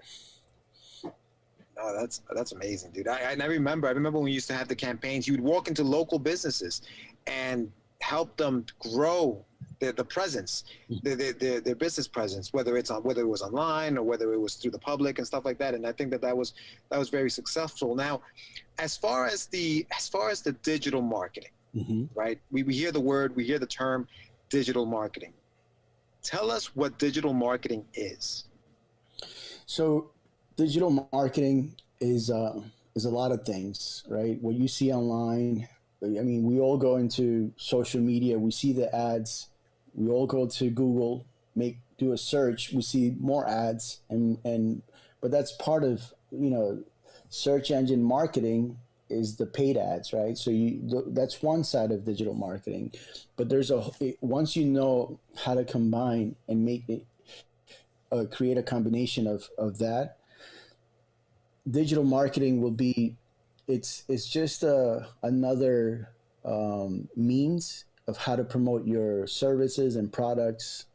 Oh, that's amazing, dude. I remember when we used to have the campaigns. You would walk into local businesses and help them grow the presence, their business presence, whether it was online or whether it was through the public and stuff like that. And I think that was very successful. Now, as far as the digital marketing, right? We hear the term digital marketing. Tell us what digital marketing is. So, digital marketing is a lot of things, right? What you see online. I mean, we all go into social media. We see the ads. We all go to Google, do a search. We see more ads, but that's part of search engine marketing is the paid ads, right? So that's one side of digital marketing, but once you know how to combine and make it create a combination of that, digital marketing will be it's just another means of how to promote your services and products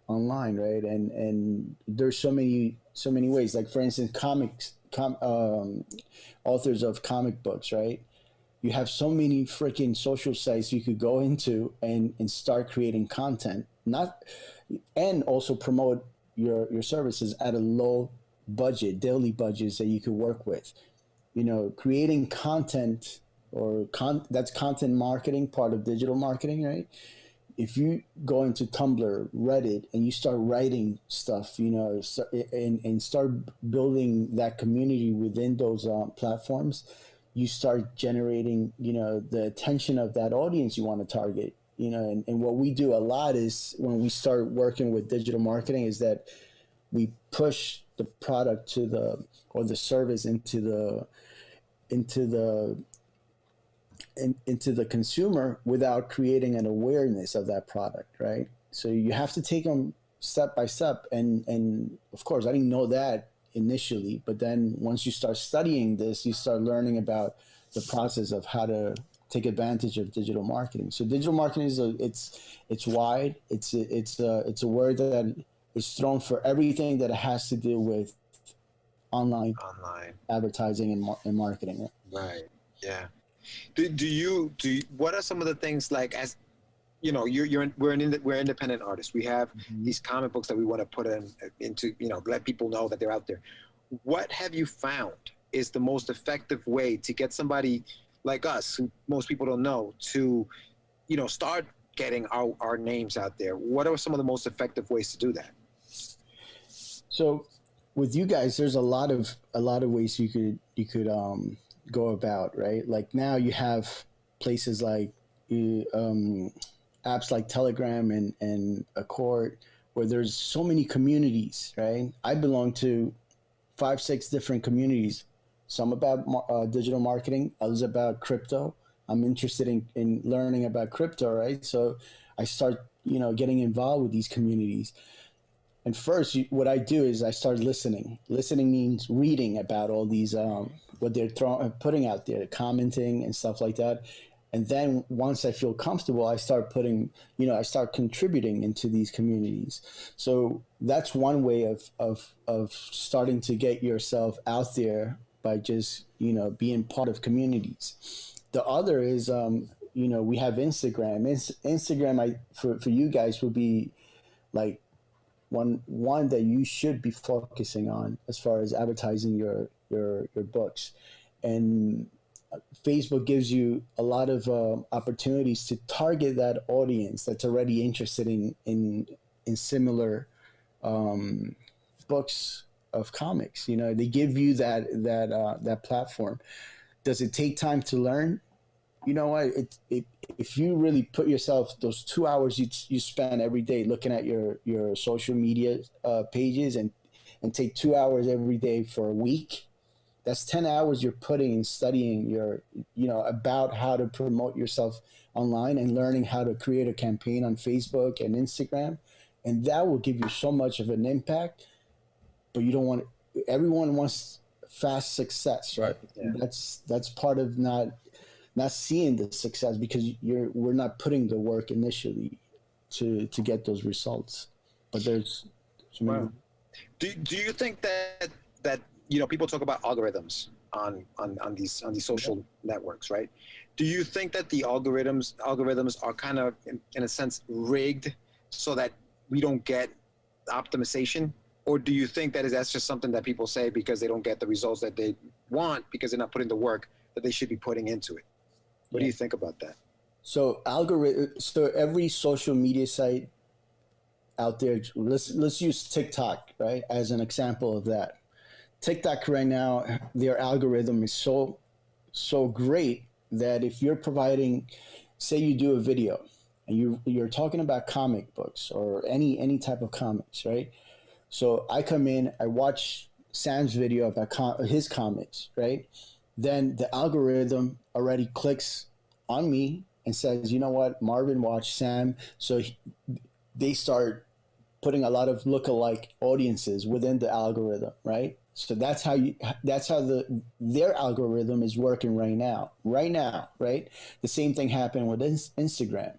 online, right? And there's so many ways. Like, for instance, authors of comic books, right? You have so many freaking social sites you could go into and start creating content, and also promote your services at a low budget, daily budgets that you could work with. Creating content that's content marketing, part of digital marketing, right? If you go into Tumblr, Reddit, and you start writing stuff, and start building that community within those platforms, you start generating, the attention of that audience you want to target. And what we do a lot is when we start working with digital marketing is that we push the product or the service into the consumer without creating an awareness of that product, right? So you have to take them step by step, and of course I didn't know that initially, but then once you start studying this, you start learning about the process of how to take advantage of digital marketing. So digital marketing it's wide. It's a word that is thrown for everything that has to do with online advertising and marketing. Right. Yeah. What are some of the things, like, as we're independent artists. We have these comic books that we want to put into let people know that they're out there. What have you found is the most effective way to get somebody like us, who most people don't know, to start getting our names out there? What are some of the most effective ways to do that? So with you guys, there's a lot of ways you could go about, right? Like, now you have places like apps like Telegram and Accord, where there's so many communities, right? I belong to 5-6 different communities, some about digital marketing, others about crypto. I'm interested in learning about crypto, right? So I start getting involved with these communities. And first, what I do is I start listening. Listening means reading about all these, what they're putting out there, commenting and stuff like that. And then once I feel comfortable, I start I start contributing into these communities. So that's one way of starting to get yourself out there, by just, being part of communities. The other is, we have Instagram. Instagram, for you guys, would be like one that you should be focusing on as far as advertising your books. And Facebook gives you a lot of opportunities to target that audience that's already interested in similar books of comics. They give you that platform. Does it take time to learn? you know what? If you really put yourself those 2 hours you spend every day looking at your social media pages and take 2 hours every day for a week, that's 10 hours you're putting in studying about how to promote yourself online and learning how to create a campaign on Facebook and Instagram. And that will give you so much of an impact, but you don't want everyone wants fast success, right? Yeah. That's part of not seeing the success because we're not putting the work initially to get those results. But there's wow. Do you think that people talk about algorithms on these social networks, right? Do you think that the algorithms are kind of in a sense rigged so that we don't get optimization? Or do you think that's just something that people say because they don't get the results that they want because they're not putting the work that they should be putting into it? What do you think about that? So every social media site out there, let's use TikTok, right, as an example of that. TikTok right now, their algorithm is so great that if you're providing, say you do a video and you're talking about comic books or any type of comics, right? So I come in, I watch Sam's video about his comics, right? Then the algorithm already clicks on me and says, you know what, Marvin watched Sam. So they start putting a lot of lookalike audiences within the algorithm, right? So that's how their algorithm is working right now, right? The same thing happened with Instagram,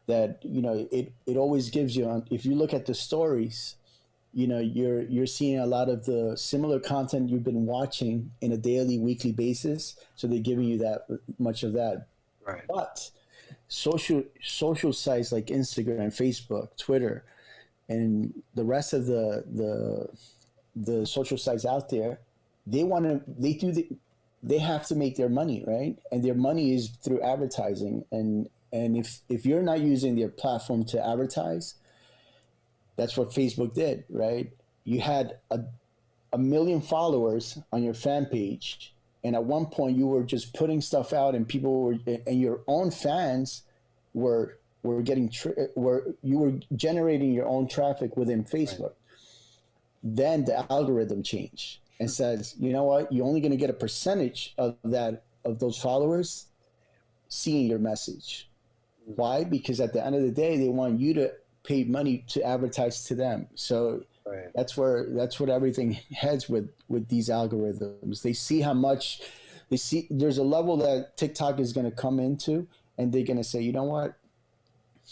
that it always gives you if you look at the stories, you're seeing a lot of the similar content you've been watching in a daily, weekly basis. So they're giving you that much of that. Right. But social sites like Instagram, Facebook, Twitter, and the rest of the social sites out there, they have to make their money, right? And their money is through advertising. And if you're not using their platform to advertise, that's what Facebook did, right? You had a million followers on your fan page, and at one point you were just putting stuff out, and and your own fans were getting you were generating your own traffic within Facebook. Right. Then the algorithm changed and says, you know what, you're only going to get a percentage of those followers seeing your message. Why? Because at the end of the day, they want you to pay money to advertise to them. So right. that's what everything heads with these algorithms. They see how much there's a level that TikTok is going to come into, and they're going to say, you know what,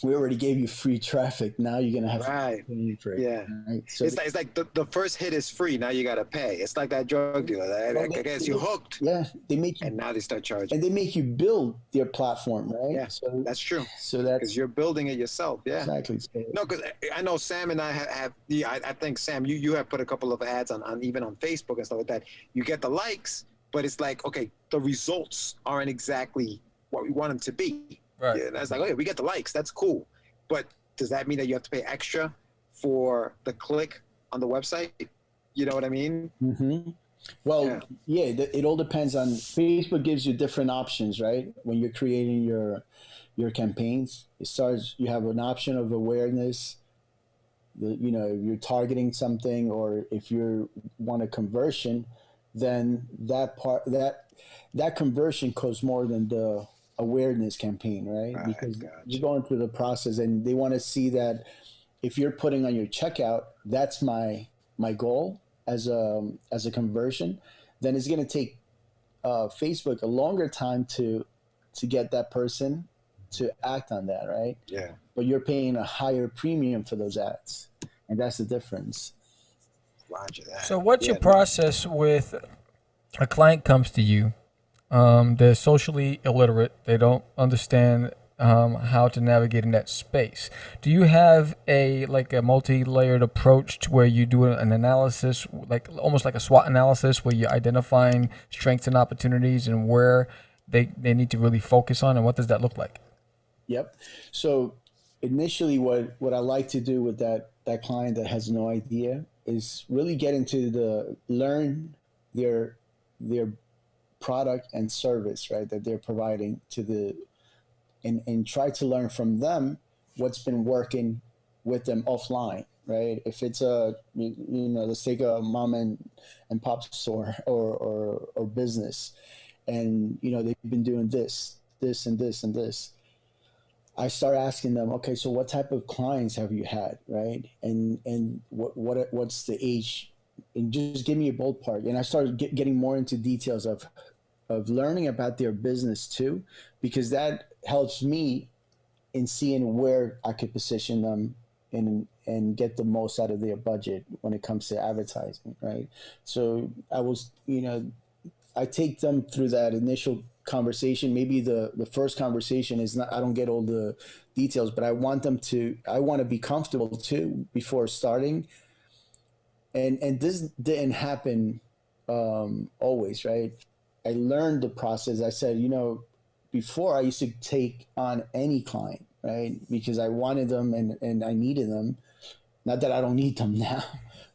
we already gave you free traffic. Now you're going to have to pay for it. Yeah. Right? So it's like the first hit is free. Now you got to pay. It's like that drug dealer. I guess you're hooked. Yeah. They make you, and now they start charging. And they make you build their platform, right? Yeah. So that's true. So that's because you're building it yourself. Yeah. Exactly. No, because I know Sam and I have I think Sam, you have put a couple of ads on even on Facebook and stuff like that. You get the likes, but it's like, okay, the results aren't exactly what we want them to be. Right. Yeah, and I was like, okay, we get the likes. That's cool. But does that mean that you have to pay extra for the click on the website? You know what I mean? Mm-hmm. Well, yeah, it all depends on. Facebook gives you different options, right? When you're creating your campaigns, you have an option of awareness. If you're targeting something, or if you want a conversion, then that conversion costs more than the awareness campaign, right? Because you're going through the process, and they want to see that if you're putting on your checkout, that's my goal as a conversion, then it's going to take Facebook a longer time to get that person to act on that, right? Yeah. But you're paying a higher premium for those ads, and that's the difference. Roger that. So what's your process with a client comes to you? They're socially illiterate. They don't understand how to navigate in that space. Do you have a multi-layered approach to where you do an analysis, like almost like a SWOT analysis, where you're identifying strengths and opportunities and where they need to really focus on, and what does that look like? Yep. So initially what I like to do with that client that has no idea is really get into learn their product and service, right, that they're providing to the, and try to learn from them what's been working with them offline, right? If it's a, let's take a mom and pop store or business, and they've been doing this and this and this. I start asking them, okay, so what type of clients have you had, right? And what's the age? And just give me a ballpark. And I started getting more into details of learning about their business too, because that helps me in seeing where I could position them and get the most out of their budget when it comes to advertising, right? So I take them through that initial conversation. Maybe the first conversation is not, I don't get all the details, but I want to be comfortable too before starting. And this didn't happen always, right? I learned the process. I said, before I used to take on any client, right? Because I wanted them and I needed them. Not that I don't need them now,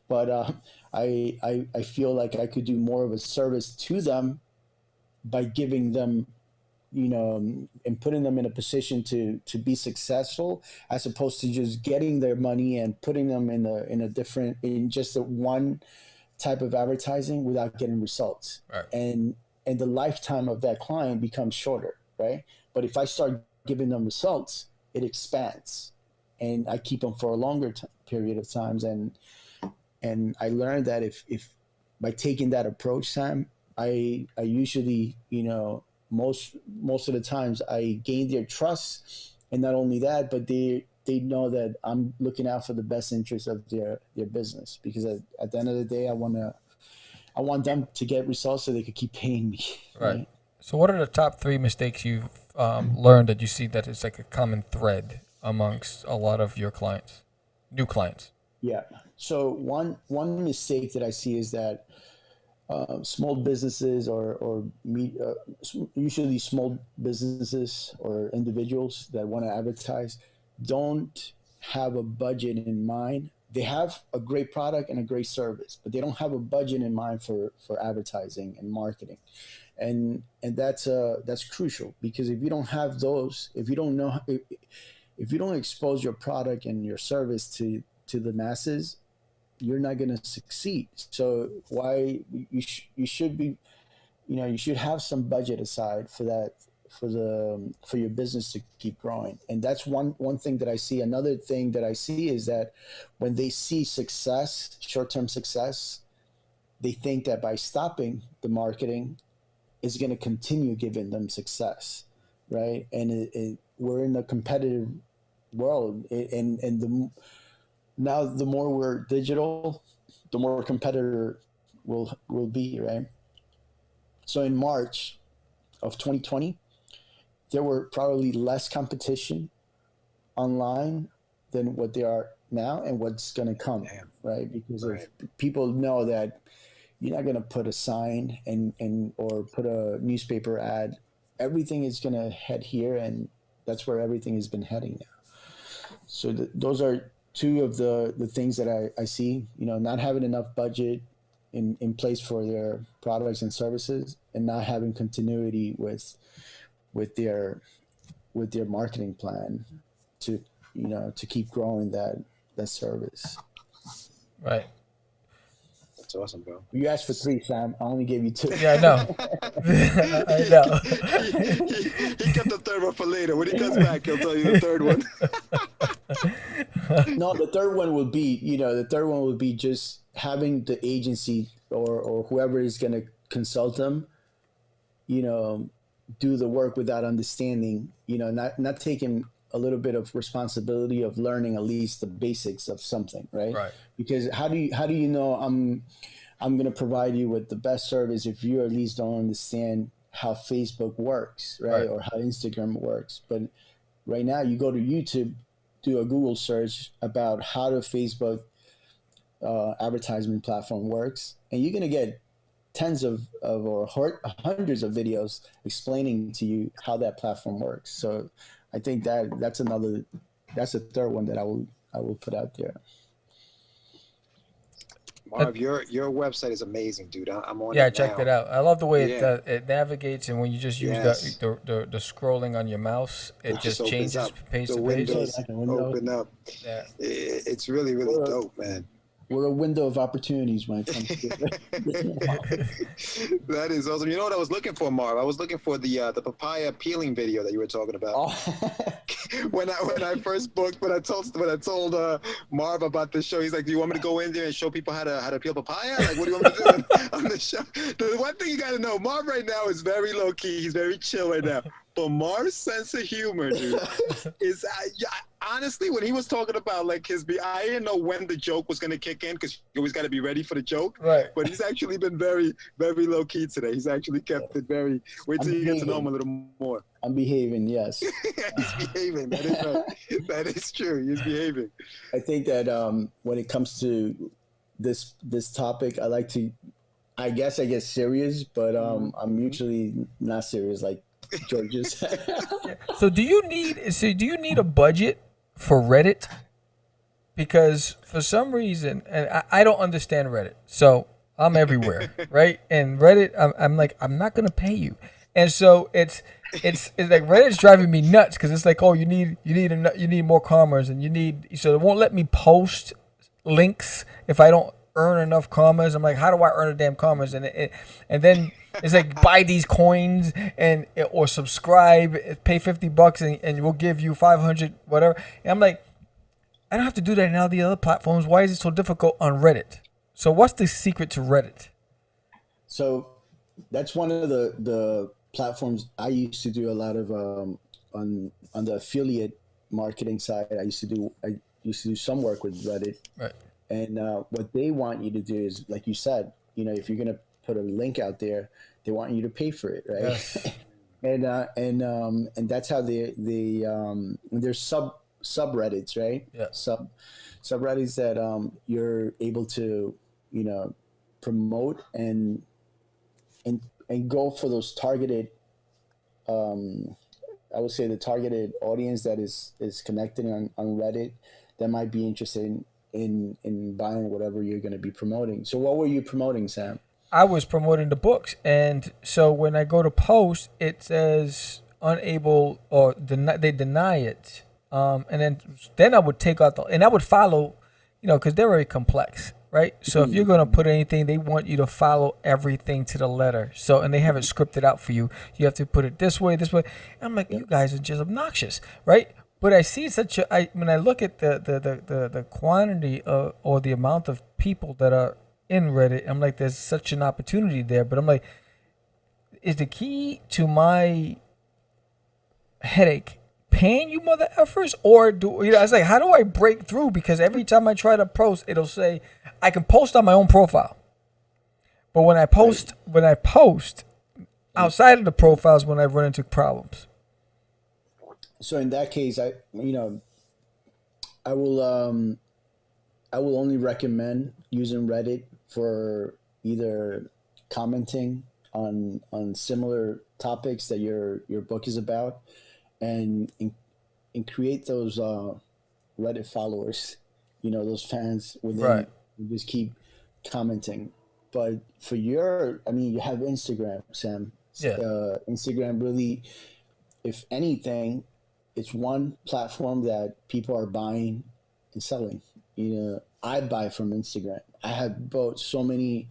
but I feel like I could do more of a service to them by giving them, and putting them in a position to be successful, as opposed to just getting their money and putting them in just a one type of advertising without getting results. Right. And the lifetime of that client becomes shorter, right? But if I start giving them results, it expands, and I keep them for a longer period of times. And I learned that if by taking that approach, Sam, I usually, most of the times I gain their trust, and not only that, but they know that I'm looking out for the best interest of their business, because at the end of the day, I want them to get results so they could keep paying me. Right. So what are the top 3 mistakes you've learned that you see that is like a common thread amongst a lot of your clients, new clients? Yeah. So one mistake that I see is that small businesses or usually small businesses or individuals that want to advertise don't have a budget in mind. They have a great product and a great service, but they don't have a budget in mind for advertising and marketing. And that's crucial, because if you don't have those, if you don't expose your product and your service to the masses, you're not going to succeed. So you should have some budget aside for that, for your business to keep growing. And that's one thing that I see. Another thing that I see is that when they see success, short-term success, they think that by stopping the marketing is going to continue giving them success, right? And we're in a competitive world, now the more we're digital, the more competitor will be, right? So in March of 2020, there were probably less competition online than what there are now and what's going to come, right? Because if people know that you're not going to put a sign or put a newspaper ad, everything is going to head here, and that's where everything has been heading now. So those are 2 of the things that I see, not having enough budget in place for their products and services, and not having continuity with their marketing plan to keep growing that service. Right. That's awesome, bro. You asked for 3, Sam. I only gave you 2. Yeah, I know. I know. He kept the third one for later. When he comes back, he'll tell you the third one. No, the third one will be just having the agency or whoever is going to consult them, do the work without understanding, not taking a little bit of responsibility of learning at least the basics of something, right? Right. Because how do you know I'm going to provide you with the best service if you at least don't understand how Facebook works, right? Or how Instagram works. But right now, you go to YouTube, do a Google search about how the Facebook advertisement platform works, and you're going to get tens of or hundreds of videos explaining to you how that platform works. So I think that's a third one that I will put out there. Marv, your website is amazing, dude. I'm on Yeah, I it checked now. it out. I love the way Yeah. it navigates, and when you just use Yes. the scrolling on your mouse, it It just just opens changes up. page The to page. windows Like a window. open up. Yeah. It's really, really Well, dope, man. We're a window of opportunities when it comes to That is awesome. You know what I was looking for, Marv? I was looking for the papaya peeling video that you were talking about. Oh. When I first booked, when I told Marv about this show, he's like, "Do you want me to go in there and show people how to peel papaya? Like, what do you want me to do on the show?" The one thing you got to know, Marv right now is very low key. He's very chill right now. But Marv's sense of humor, dude, is honestly, when he was talking about like I didn't know when the joke was gonna kick in because you always got to be ready for the joke. Right. But he's actually been very, very low key today. He's actually kept it very. Wait till you get to know him a little more. I'm behaving, yes. He's behaving. That is right. That is true. He's behaving. I think that when it comes to this topic, I guess I get serious, but I'm usually not serious like George's. So do you need a budget for Reddit? Because for some reason, and I don't understand Reddit, so I'm everywhere, right? And Reddit, I'm like, I'm not gonna pay you, and so it's like Reddit's driving me nuts because it's like, oh, you need more commas, and so it won't let me post links if I don't earn enough commas. I'm like, how do I earn a damn commas? And then it's like, buy these coins or subscribe, pay $50 and we'll give you 500 whatever. And I'm like, I don't have to do that in all the other platforms. Why is it so difficult on Reddit? So what's the secret to Reddit? So that's one of the platforms I used to do a lot of on the affiliate marketing side. I used to do some work with Reddit. Right. And what they want you to do is, like you said, if you're gonna put a link out there, they want you to pay for it, right? Yes. and that's how there's subreddits, right? Yeah. Subreddits that you're able to promote and go for those targeted. I would say the targeted audience that is connected on Reddit that might be interested in buying whatever you're going to be promoting. So what were you promoting, Sam? I was promoting the books, and so when I go to post, it says unable or they deny it, and then I would take out and I would follow, because they're very complex, right? So if you're going to put anything, they want you to follow everything to the letter. So and they have it scripted out for you. You have to put it this way. And I'm like, you guys are just obnoxious, right? But I see when I look at the quantity or the amount of people that are in Reddit, I'm like, there's such an opportunity there. But I'm like, is the key to my headache paying you mother effers, or I was like, how do I break through? Because every time I try to post, it'll say I can post on my own profile, but when I post outside of the profiles, when I run into problems. So in that case, I will only recommend using Reddit for either commenting on similar topics that your book is about, and create those Reddit followers, those fans within. Right. You just keep commenting. But for you have Instagram, Sam. Yeah. Instagram really, if anything, it's one platform that people are buying and selling. I buy from Instagram. I have bought so many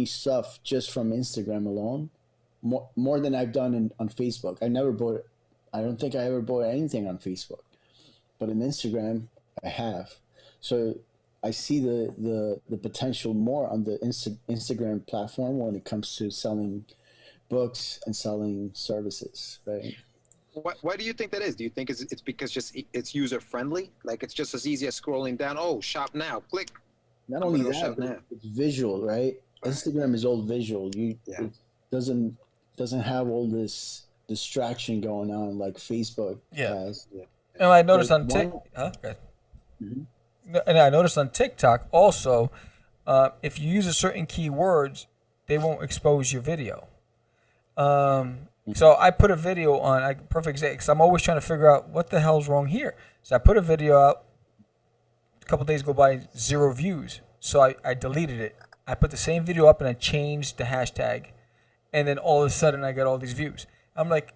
stuff just from Instagram alone, more than I've done on Facebook. I don't think I ever bought anything on Facebook, but in Instagram I have. So I see the potential more on the Instagram platform when it comes to selling books and selling services, right? Why do you think that is? Do you think it's because it's user friendly? Like it's just as easy as scrolling down. Oh, shop now, click. Not only that, but it's visual, right? Instagram is all visual. It doesn't have all this distraction going on like Facebook has. Yeah. And I noticed on TikTok. Okay. Mm-hmm. And I noticed on TikTok also, if you use a certain keywords, they won't expose your video. So I put a video on, perfect example, because I'm always trying to figure out what the hell's wrong here. So I put a video out, a couple days go by, 0 views. So I deleted it. I put the same video up and I changed the hashtag, and then all of a sudden I got all these views. I'm like,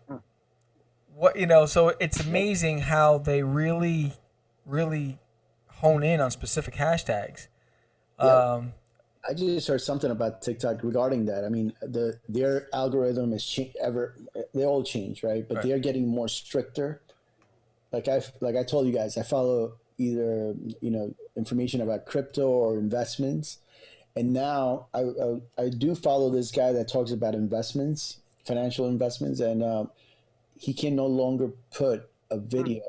what, you know? So it's amazing how they really, really hone in on specific hashtags. Yeah. I just heard something about TikTok regarding that. I mean, their algorithm is they all change, right? But they're getting more stricter. Like I told you guys, I follow either information about crypto or investments, and now I do follow this guy that talks about investments, financial investments, and he can no longer put a video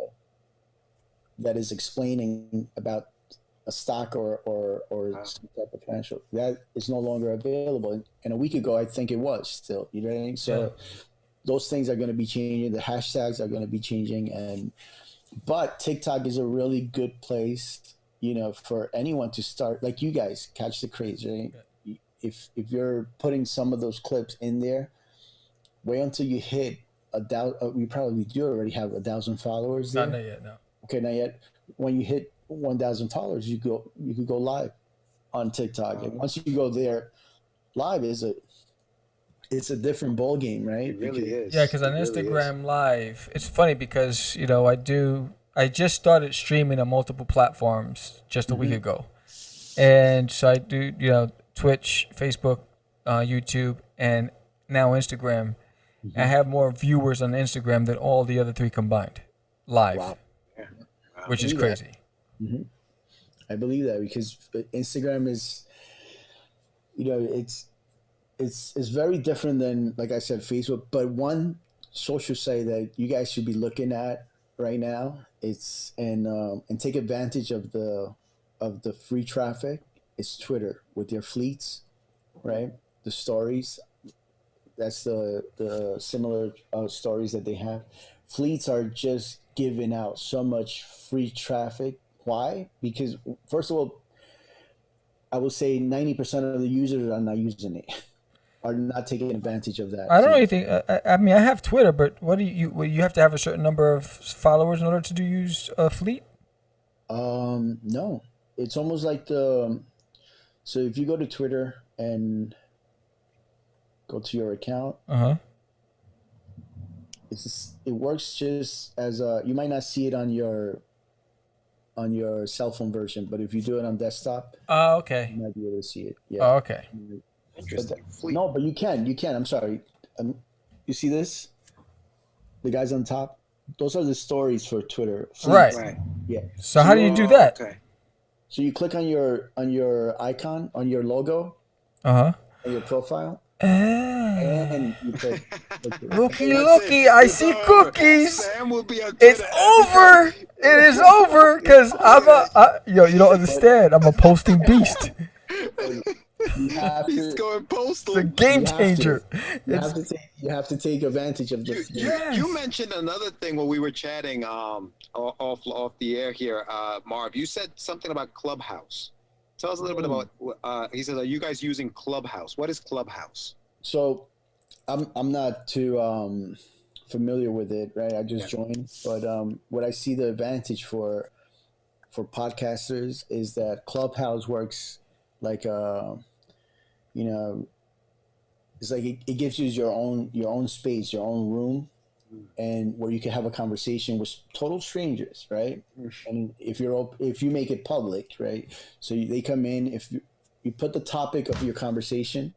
that is explaining about a stock or some type of financial, that is no longer available. And a week ago, I think it was still, you know what I mean? So those things are going to be changing. The hashtags are going to be changing. But TikTok is a really good place, for anyone to start, like you guys, catch the craze, right? Yeah. If you're putting some of those clips in there, wait until you hit 1,000. We probably do already have 1,000 followers there. Not yet, no. Okay, not yet. When you hit 1,000 followers, you could go live on TikTok, and once you go there, live it's a different ball game, right? It really is. Yeah, because on Instagram Live, it's funny because I just started streaming on multiple platforms just a week ago, and so I do Twitch, Facebook, YouTube, and now Instagram. I have more viewers on Instagram than all the other three combined, live. Wow. Yeah. Wow. Which is crazy. Mm-hmm. I believe that because Instagram is, it's very different than, like I said, Facebook. But one social site that you guys should be looking at right now, and take advantage of the free traffic, is Twitter with their fleets, right? The stories. That's the similar stories that they have. Fleets are just giving out so much free traffic. Why? Because first of all, I will say 90% of the users are not using it, are not taking advantage of that. I don't really think. I mean, I have Twitter, but what do you have to have a certain number of followers in order to use a fleet? No, it's almost like so if you go to Twitter and go to your account, it works just as you might not see it on your cell phone version, but if you do it on desktop, okay, you might be able to see it. Yeah. Oh, okay. Interesting. But you can. I'm sorry. You see this? The guys on top. Those are the stories for Twitter. Right. Yeah. So how do you do that? Okay. So you click on your icon, on your logo, on your profile, and you put. Looky! I see cookies. Sam will be on it's over. It is over because you don't understand. I'm a posting beast. He's going postal. It's a game changer. You have to take advantage of this. You mentioned another thing when we were chatting off the air here, Marv. You said something about Clubhouse. Tell us a little bit about. He said, "Are you guys using Clubhouse? What is Clubhouse?" So, I'm not too familiar with it, right? I just joined, but what I see the advantage for podcasters is that Clubhouse works like it's like it gives you your own space, your own room, and where you can have a conversation with total strangers, right? And if you make it public, right? So they come in, if you put the topic of your conversation,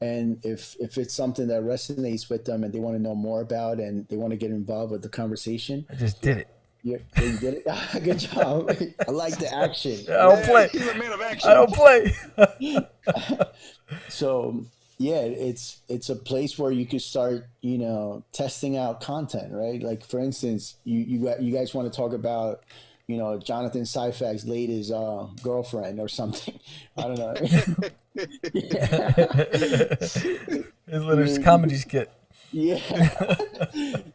and if it's something that resonates with them and they want to know more about and they want to get involved with the conversation. I just did it. Yeah, you did it. Good job. I like the action. I don't play. He's a man of action. I don't play. So yeah, it's a place where you could start, testing out content, right? Like for instance, you guys want to talk about, Jonathan Seyfried's latest girlfriend or something. I don't know. His little comedy skit. Yeah.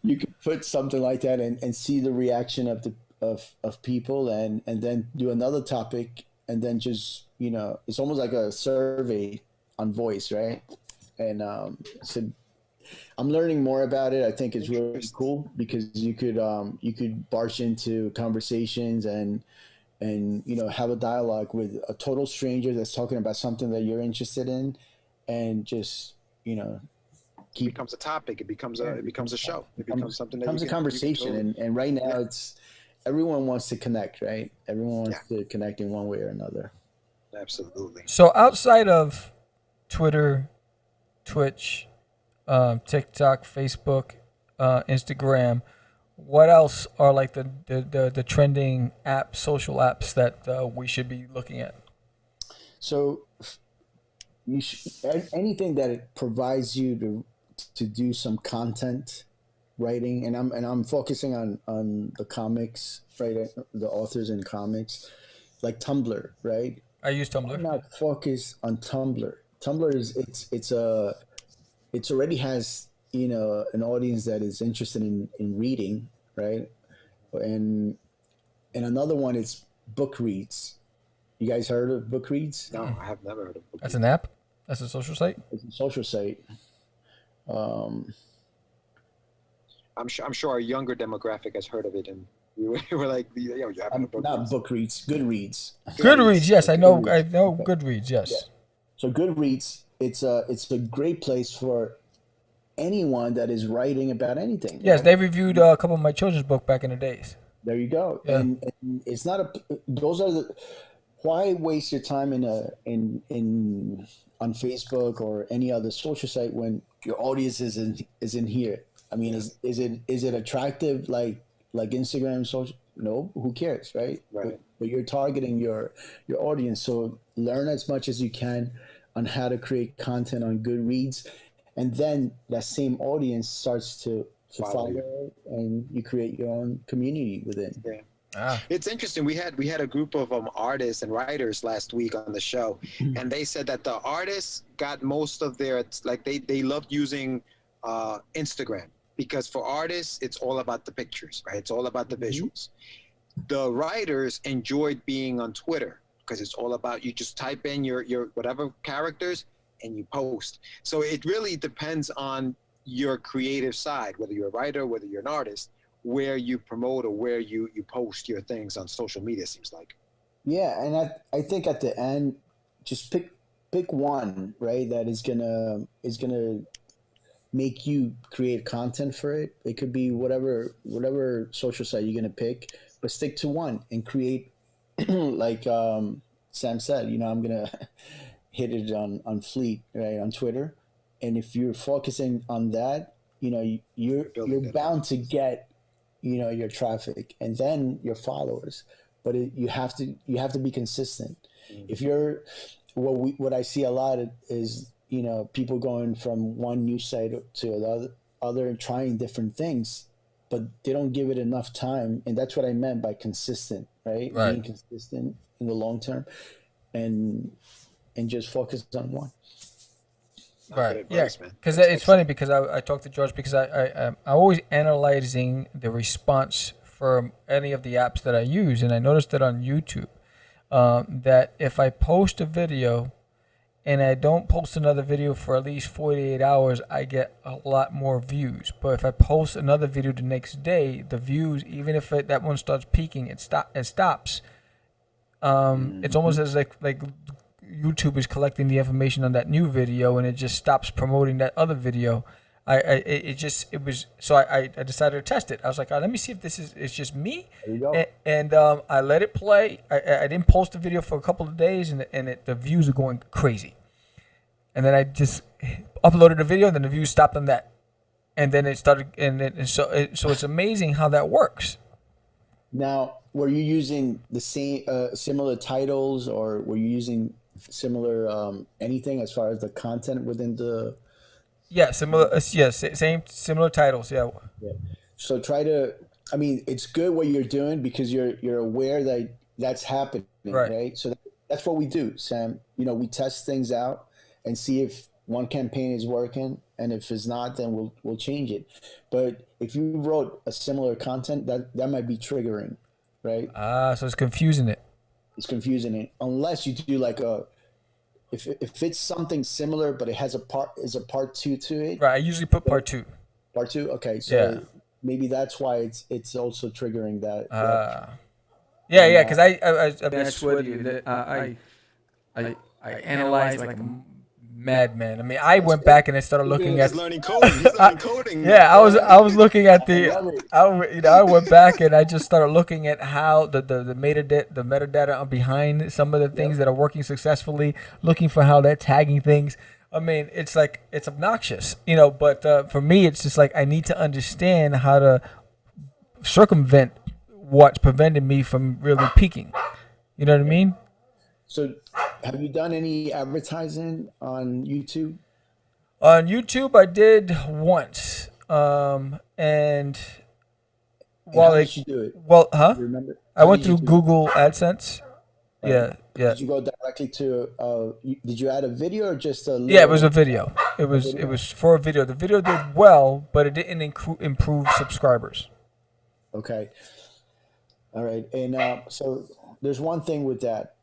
You could put something like that and see the reaction of people and then do another topic and then just, it's almost like a survey on voice, right? And so I'm learning more about it. I think it's really cool because you could barge into conversations and and have a dialogue with a total stranger that's talking about something that you're interested in, and just it becomes a topic. It becomes a show. It becomes something that becomes a conversation. And right now it's everyone wants to connect, right? Everyone wants to connect in one way or another. Absolutely. So outside of Twitter, Twitch, TikTok, Facebook, Instagram, what else are like the trending apps, social apps that we should be looking at? So anything that it provides you to do some content writing, and I'm focusing on the comics, right? The authors in comics, like Tumblr, right? I use Tumblr. Why not focus on Tumblr? Tumblr is it already has an audience that is interested in reading, right? And another one is book reads. You guys heard of book reads? No, I have never heard of book That's an app? That's a social site? It's a social site. I'm sure our younger demographic has heard of it, and we were like, you have a book. Not book reads, Goodreads. Goodreads, yes, I know Goodreads, yes. Yeah. So Goodreads, it's a great place for anyone that is writing about anything. Yes, right? they reviewed a couple of my children's book back in the days. There you go. Yeah. And it's not those are the, why waste your time on Facebook or any other social site when your audience is in here? I mean, is it attractive like Instagram social? No, who cares, right? Right. But you're targeting your audience. So learn as much as you can on how to create content on Goodreads, and then that same audience starts to follow you, and you create your own community within. Yeah. It's interesting. We had a group of artists and writers last week on the show, and they said that the artists got most of their they loved using Instagram, because for artists it's all about the pictures, right? It's all about the visuals. The writers enjoyed being on Twitter because it's all about, you just type in your whatever characters and you post. So it really depends on your creative side, whether you're a writer, whether you're an artist, where you promote or where you post your things on social media, seems like. Yeah, and I think at the end, just pick one, right? That is gonna make you create content for it. It could be whatever social site you're gonna pick, but stick to one and create. Like Sam said, I'm gonna hit it on Fleet, right, on Twitter, and if you're focusing on that, you're bound to get your traffic and then your followers, but you have to be consistent. If you're what I see a lot is people going from one news site to the other and trying different things, but they don't give it enough time. And that's what I meant by consistent, right? Being consistent in the long term, and just focus on one. Right. Yeah. Because it's funny because I talked to George because I'm always analyzing the response from any of the apps that I use, and I noticed that on YouTube that if I post a video and I don't post another video for at least 48 hours, I get a lot more views. But if I post another video the next day, the views, even if that one starts peaking, it stops. It's almost as like YouTube is collecting the information on that new video, and it just stops promoting that other video. I decided to test it. I was like, let me see if it's just me. There you go. And I let it play. I didn't post the video for a couple of days, and the views are going crazy. And then I just uploaded the video, and then the views stopped on that. And then it started, so it's amazing how that works. Now, were you using the same similar titles, or were you using similar anything as far as the content within the? Yeah, similar. Same similar titles. Yeah. So try to. I mean, it's good what you're doing because you're aware that that's happening, right? So that's what we do, Sam. We test things out and see if one campaign is working, and if it's not, then we'll change it. But if you wrote a similar content, that might be triggering, right? So it's confusing it. It's confusing it unless you do like if it's something similar but it has a part two to it. Right. I usually put part two. Part two. Okay. So maybe that's why it's also triggering that. Yeah, because I mean, I swear to you that I analyzed like a madman. I mean, I went back and I started looking at. He's learning coding. He's learning coding. Yeah, I was looking at I went back and I just started looking at how the metadata behind some of the things that are working successfully, looking for how they're tagging things. I mean, it's like it's obnoxious, but for me, it's just like I need to understand how to circumvent what's preventing me from really peaking. You know what I mean? So, have you done any advertising on YouTube? On YouTube, I did once, and How did you do it? Well, Remember? I went through Google AdSense. Yeah. Did you go directly to? Did you add a video or just a? Yeah, it was a video. It was for a video. The video did well, but it didn't improve subscribers. Okay. All right, and so there's one thing with that.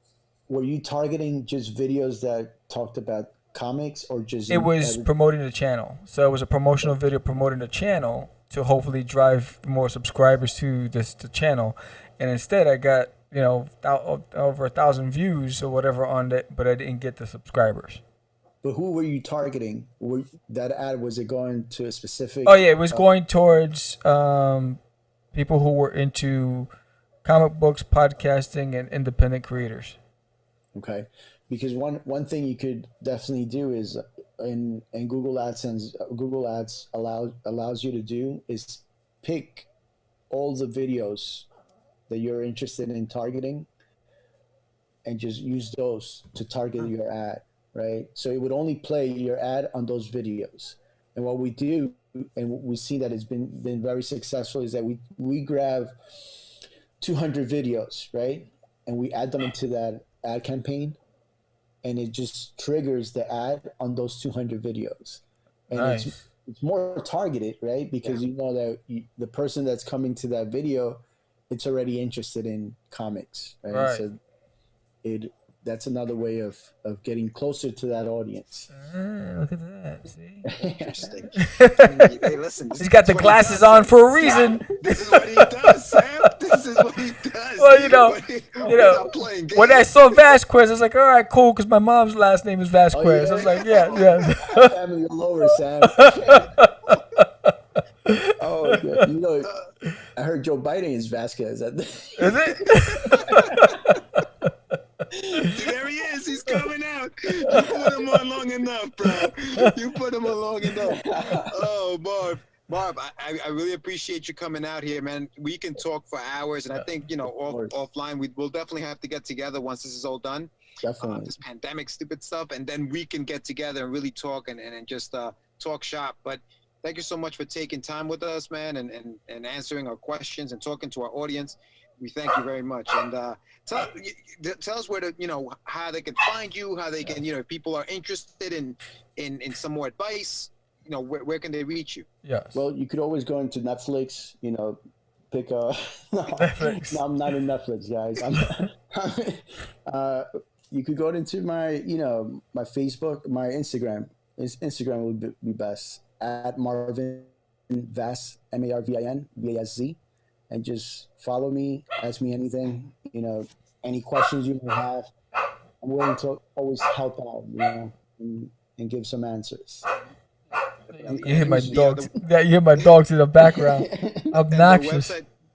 Were you targeting just videos that talked about comics, or just? It was promoting the channel. So it was a promotional video promoting the channel to hopefully drive more subscribers to the channel, and instead I got over 1,000 views or whatever on it, but I didn't get the subscribers. But who were you targeting? That ad, was it going to a specific? Oh yeah, it was going towards people who were into comic books, podcasting, and independent creators. Okay, because one thing you could definitely do is in Google AdSense, Google Ads allows you to do is pick all the videos that you're interested in targeting, and just use those to target your ad, right? So it would only play your ad on those videos. And what we do, and we see that it's been very successful, is that we grab 200 videos, right? And we add them into that ad campaign, and it just triggers the ad on those 200 videos. And nice. It's more targeted, right? Because you know that the person that's coming to that video, it's already interested in comics, right? So that's another way of getting closer to that audience. Look at that. See? Interesting. Hey, listen. He's got the glasses on for a reason. This is what he does, Sam. This is what he does. Well, when I saw Vazquez, I was like, all right, cool, because my mom's last name is Vazquez. Oh, yeah? I was like, yeah. Family all over, Sam. Oh, good. I heard Joe Biden is Vazquez. Is it? There he is. He's coming out. You put him on long enough, bro. You put him on long enough. Oh, Marv, I really appreciate you coming out here, man. We can talk for hours, and I think, offline, we'll definitely have to get together once this is all done. Definitely. This pandemic stupid stuff, and then we can get together and really talk and just talk shop. But thank you so much for taking time with us, man, and answering our questions and talking to our audience. We thank you very much. And tell us where to, how they can find you, how they can, if people are interested in some more advice, where can they reach you? Yes. Well, you could always go into Netflix, pick a. Netflix. No, I'm not in Netflix, guys. You could go into my, my Facebook, my Instagram. Instagram would be best, at Marvin Vazquez, Marvin Vazquez, and just follow me. Ask me anything. Any questions you may have. I'm willing to always help out. And give some answers. You hear my dogs. You hear my dogs in the background. Obnoxious.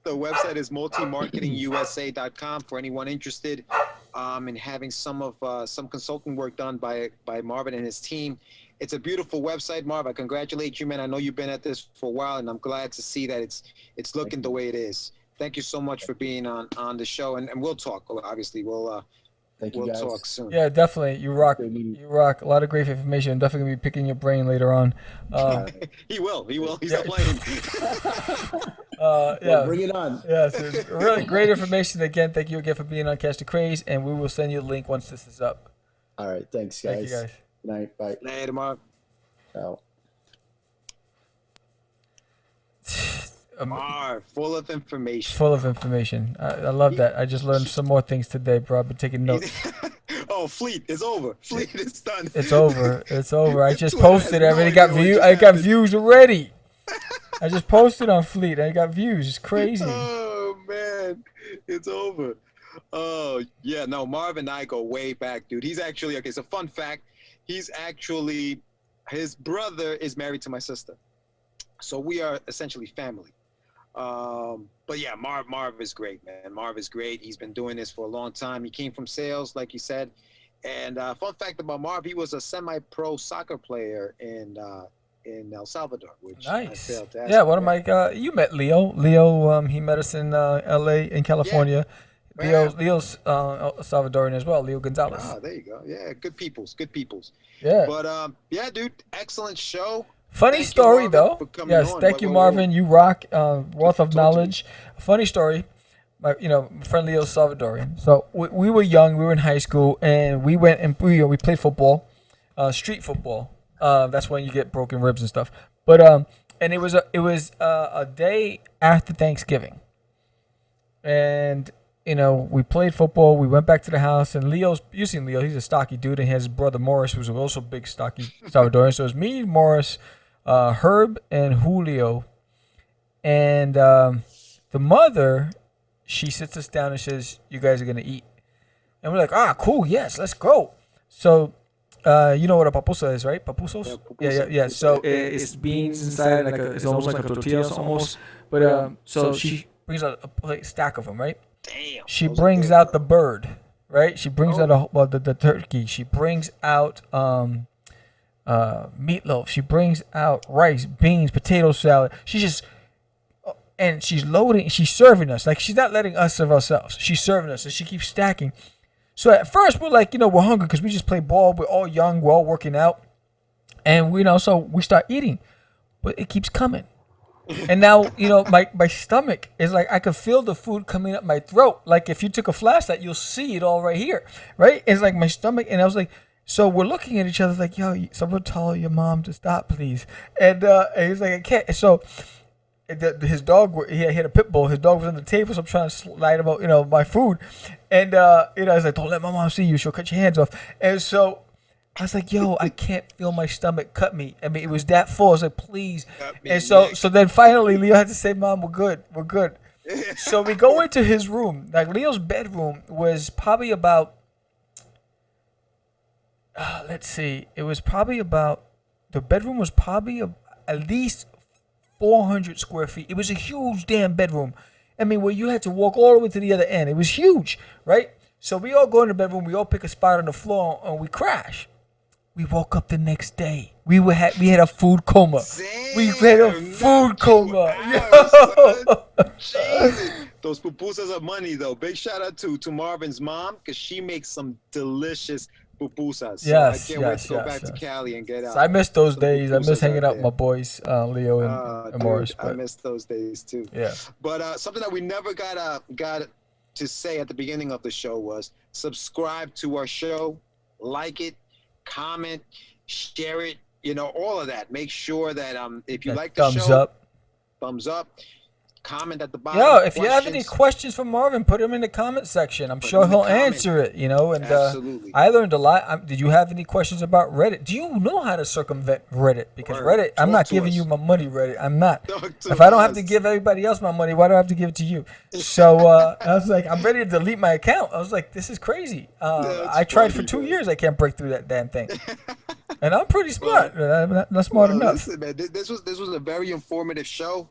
The website is multimarketingusa.com for anyone interested in having some consulting work done by Marvin and his team. It's a beautiful website, Marv. I congratulate you, man. I know you've been at this for a while, and I'm glad to see that it's looking the way it is. Thank you so much for being on the show, and we'll talk. Obviously, we'll talk soon. Yeah, definitely. You rock. You rock. A lot of great information. I'm definitely gonna be picking your brain later on. He will. He's not playing. Well, bring it on. Yes, it's really great information. Again, thank you again for being on Catch the Craze, and we will send you a link once this is up. All right. Thanks, guys. Thank you, guys. Good night. Bye. Later, Marv. Ciao. Marv, full of information. Full of information. I love that. I just learned some more things today, bro. I've been taking notes. Oh, Fleet is over. Fleet is done. It's over. It's over. I just posted. I already got views. I got views already. I just posted on Fleet. I got views. It's crazy. Oh man, It's over. Oh, yeah. No, Marvin and I go way back, dude. He's actually, okay, so fun fact. His brother is married to my sister. So we are essentially family. But yeah, Marv is great, man. Marv is great. He's been doing this for a long time. He came from sales, like you said. And fun fact about Marv, he was a semi-pro soccer player in El Salvador, which I failed to ask. Yeah, one of my you met Leo. Leo, he met us in L.A. in California. Yeah. Leo's Salvadorian as well. Leo Gonzalez. Oh, there you go. Yeah, good peoples. Yeah. But yeah, dude, excellent show. Funny story though. Yes, thank you, Marvin. You rock. Wealth of knowledge. Funny story. My friend Leo's Salvadorian. So we were young. We were in high school, and we went and we played football, street football. That's when you get broken ribs and stuff. But and it was a day after Thanksgiving, and we played football. We went back to the house, and you seen Leo? He's a stocky dude, and his brother Morris was also a big stocky Salvadorian. So it was me, Morris, Herb, and Julio, and the mother. She sits us down and says, "You guys are gonna eat," and we're like, cool, yes, let's go. So, you know what a papusa is, right? Papusos? Yeah. So it's beans inside, it's almost like a tortillas, almost. But so she brings out a stack of them, right? Damn. She brings out the bird, right? She brings out the turkey. She brings out meatloaf. She brings out rice, beans, potato salad. And she's loading, she's serving us. Like, she's not letting us serve ourselves. She's serving us, and she keeps stacking. So at first, we're like, we're hungry because we just play ball. We're all young. We're all working out. And, so we start eating. But it keeps coming. And now, my stomach is like, I can feel the food coming up my throat. Like, if you took a flashlight, you'll see it all right here. Right? It's like my stomach. And I was like, so we're looking at each other like, yo, someone tell your mom to stop, please. And he's like, I can't. And so his dog, he had a pit bull. His dog was on the table, so I'm trying to slide him out, my food. And, I was like, don't let my mom see you. She'll cut your hands off. And so I was like, yo, I can't feel my stomach cut me. I mean, it was that full. I was like, please. And so then finally, Leo had to say, Mom, we're good. So we go into his room. Like, Leo's bedroom was probably about, it was probably about, the bedroom was probably at least 400 square feet. It was a huge damn bedroom. I mean, where you had to walk all the way to the other end. It was huge, right? So we all go in the bedroom. We all pick a spot on the floor, and we crash. We woke up the next day. We had a food coma. Damn, we had a food coma. Jesus. Those pupusas are money, though. Big shout out to Marvin's mom, because she makes some delicious pupusas. So Yes, I can't wait to go back to Cali and get out. So I miss those some days. I miss pupusas hanging out with there. my boys, Leo and Dude, Morris. I miss those days too. Yeah. But something that we never got to say at the beginning of the show was subscribe to our show, like it, comment, share it, all of that. Make sure that if you like the show, thumbs up. Comment at the bottom. Yo, if you have any questions for Marvin, put them in the comment section. I'm sure he'll answer it, And Absolutely. I learned a lot. Did you have any questions about Reddit? Do you know how to circumvent Reddit? Because Reddit, I'm not giving you my money, Reddit. I'm not. If I don't have to give everybody else my money, why do I have to give it to you? So I was like, I'm ready to delete my account. I was like, this is crazy. I tried for 2 years. I can't break through that damn thing. And I'm pretty smart. I'm not smart enough. Listen, man, this was a very informative show.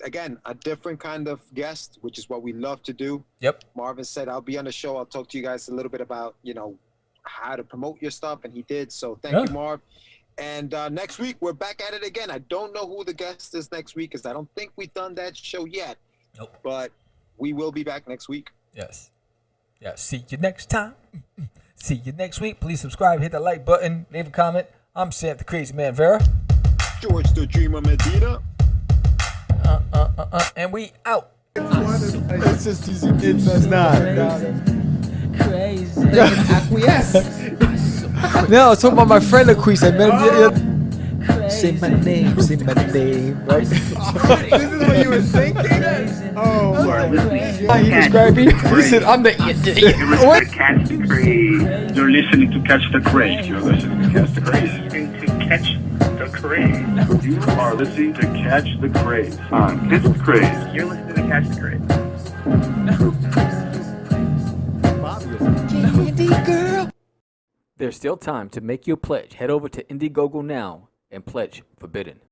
Again, a different kind of guest, which is what we love to do. Yep. Marvin said, I'll be on the show. I'll talk to you guys a little bit about, how to promote your stuff. And he did. So thank you, Marv. And next week, we're back at it again. I don't know who the guest is next week, because I don't think we've done that show yet. Nope. But we will be back next week. Yes. Yeah. See you next time. See you next week. Please subscribe, hit the like button, leave a comment. I'm Sam the Crazy Man Vera. George the Dreamer Medina. And we out. It's just it's not. Crazy. Acquiesce. No, I was talking about my friend Acquiesce. I met him the other. Say my name, right? This is what you were thinking? Oh my God. He described me. He said, I'm the You're Catch the Craze. You're listening to Catch the Craze. You're listening to Catch the Craze. To Catch the Craze. You are listening to Catch the Craze on Catch the Craze. You're listening to Catch the Craze. There's still time to make your pledge. Head over to Indiegogo now and pledge Forbidden.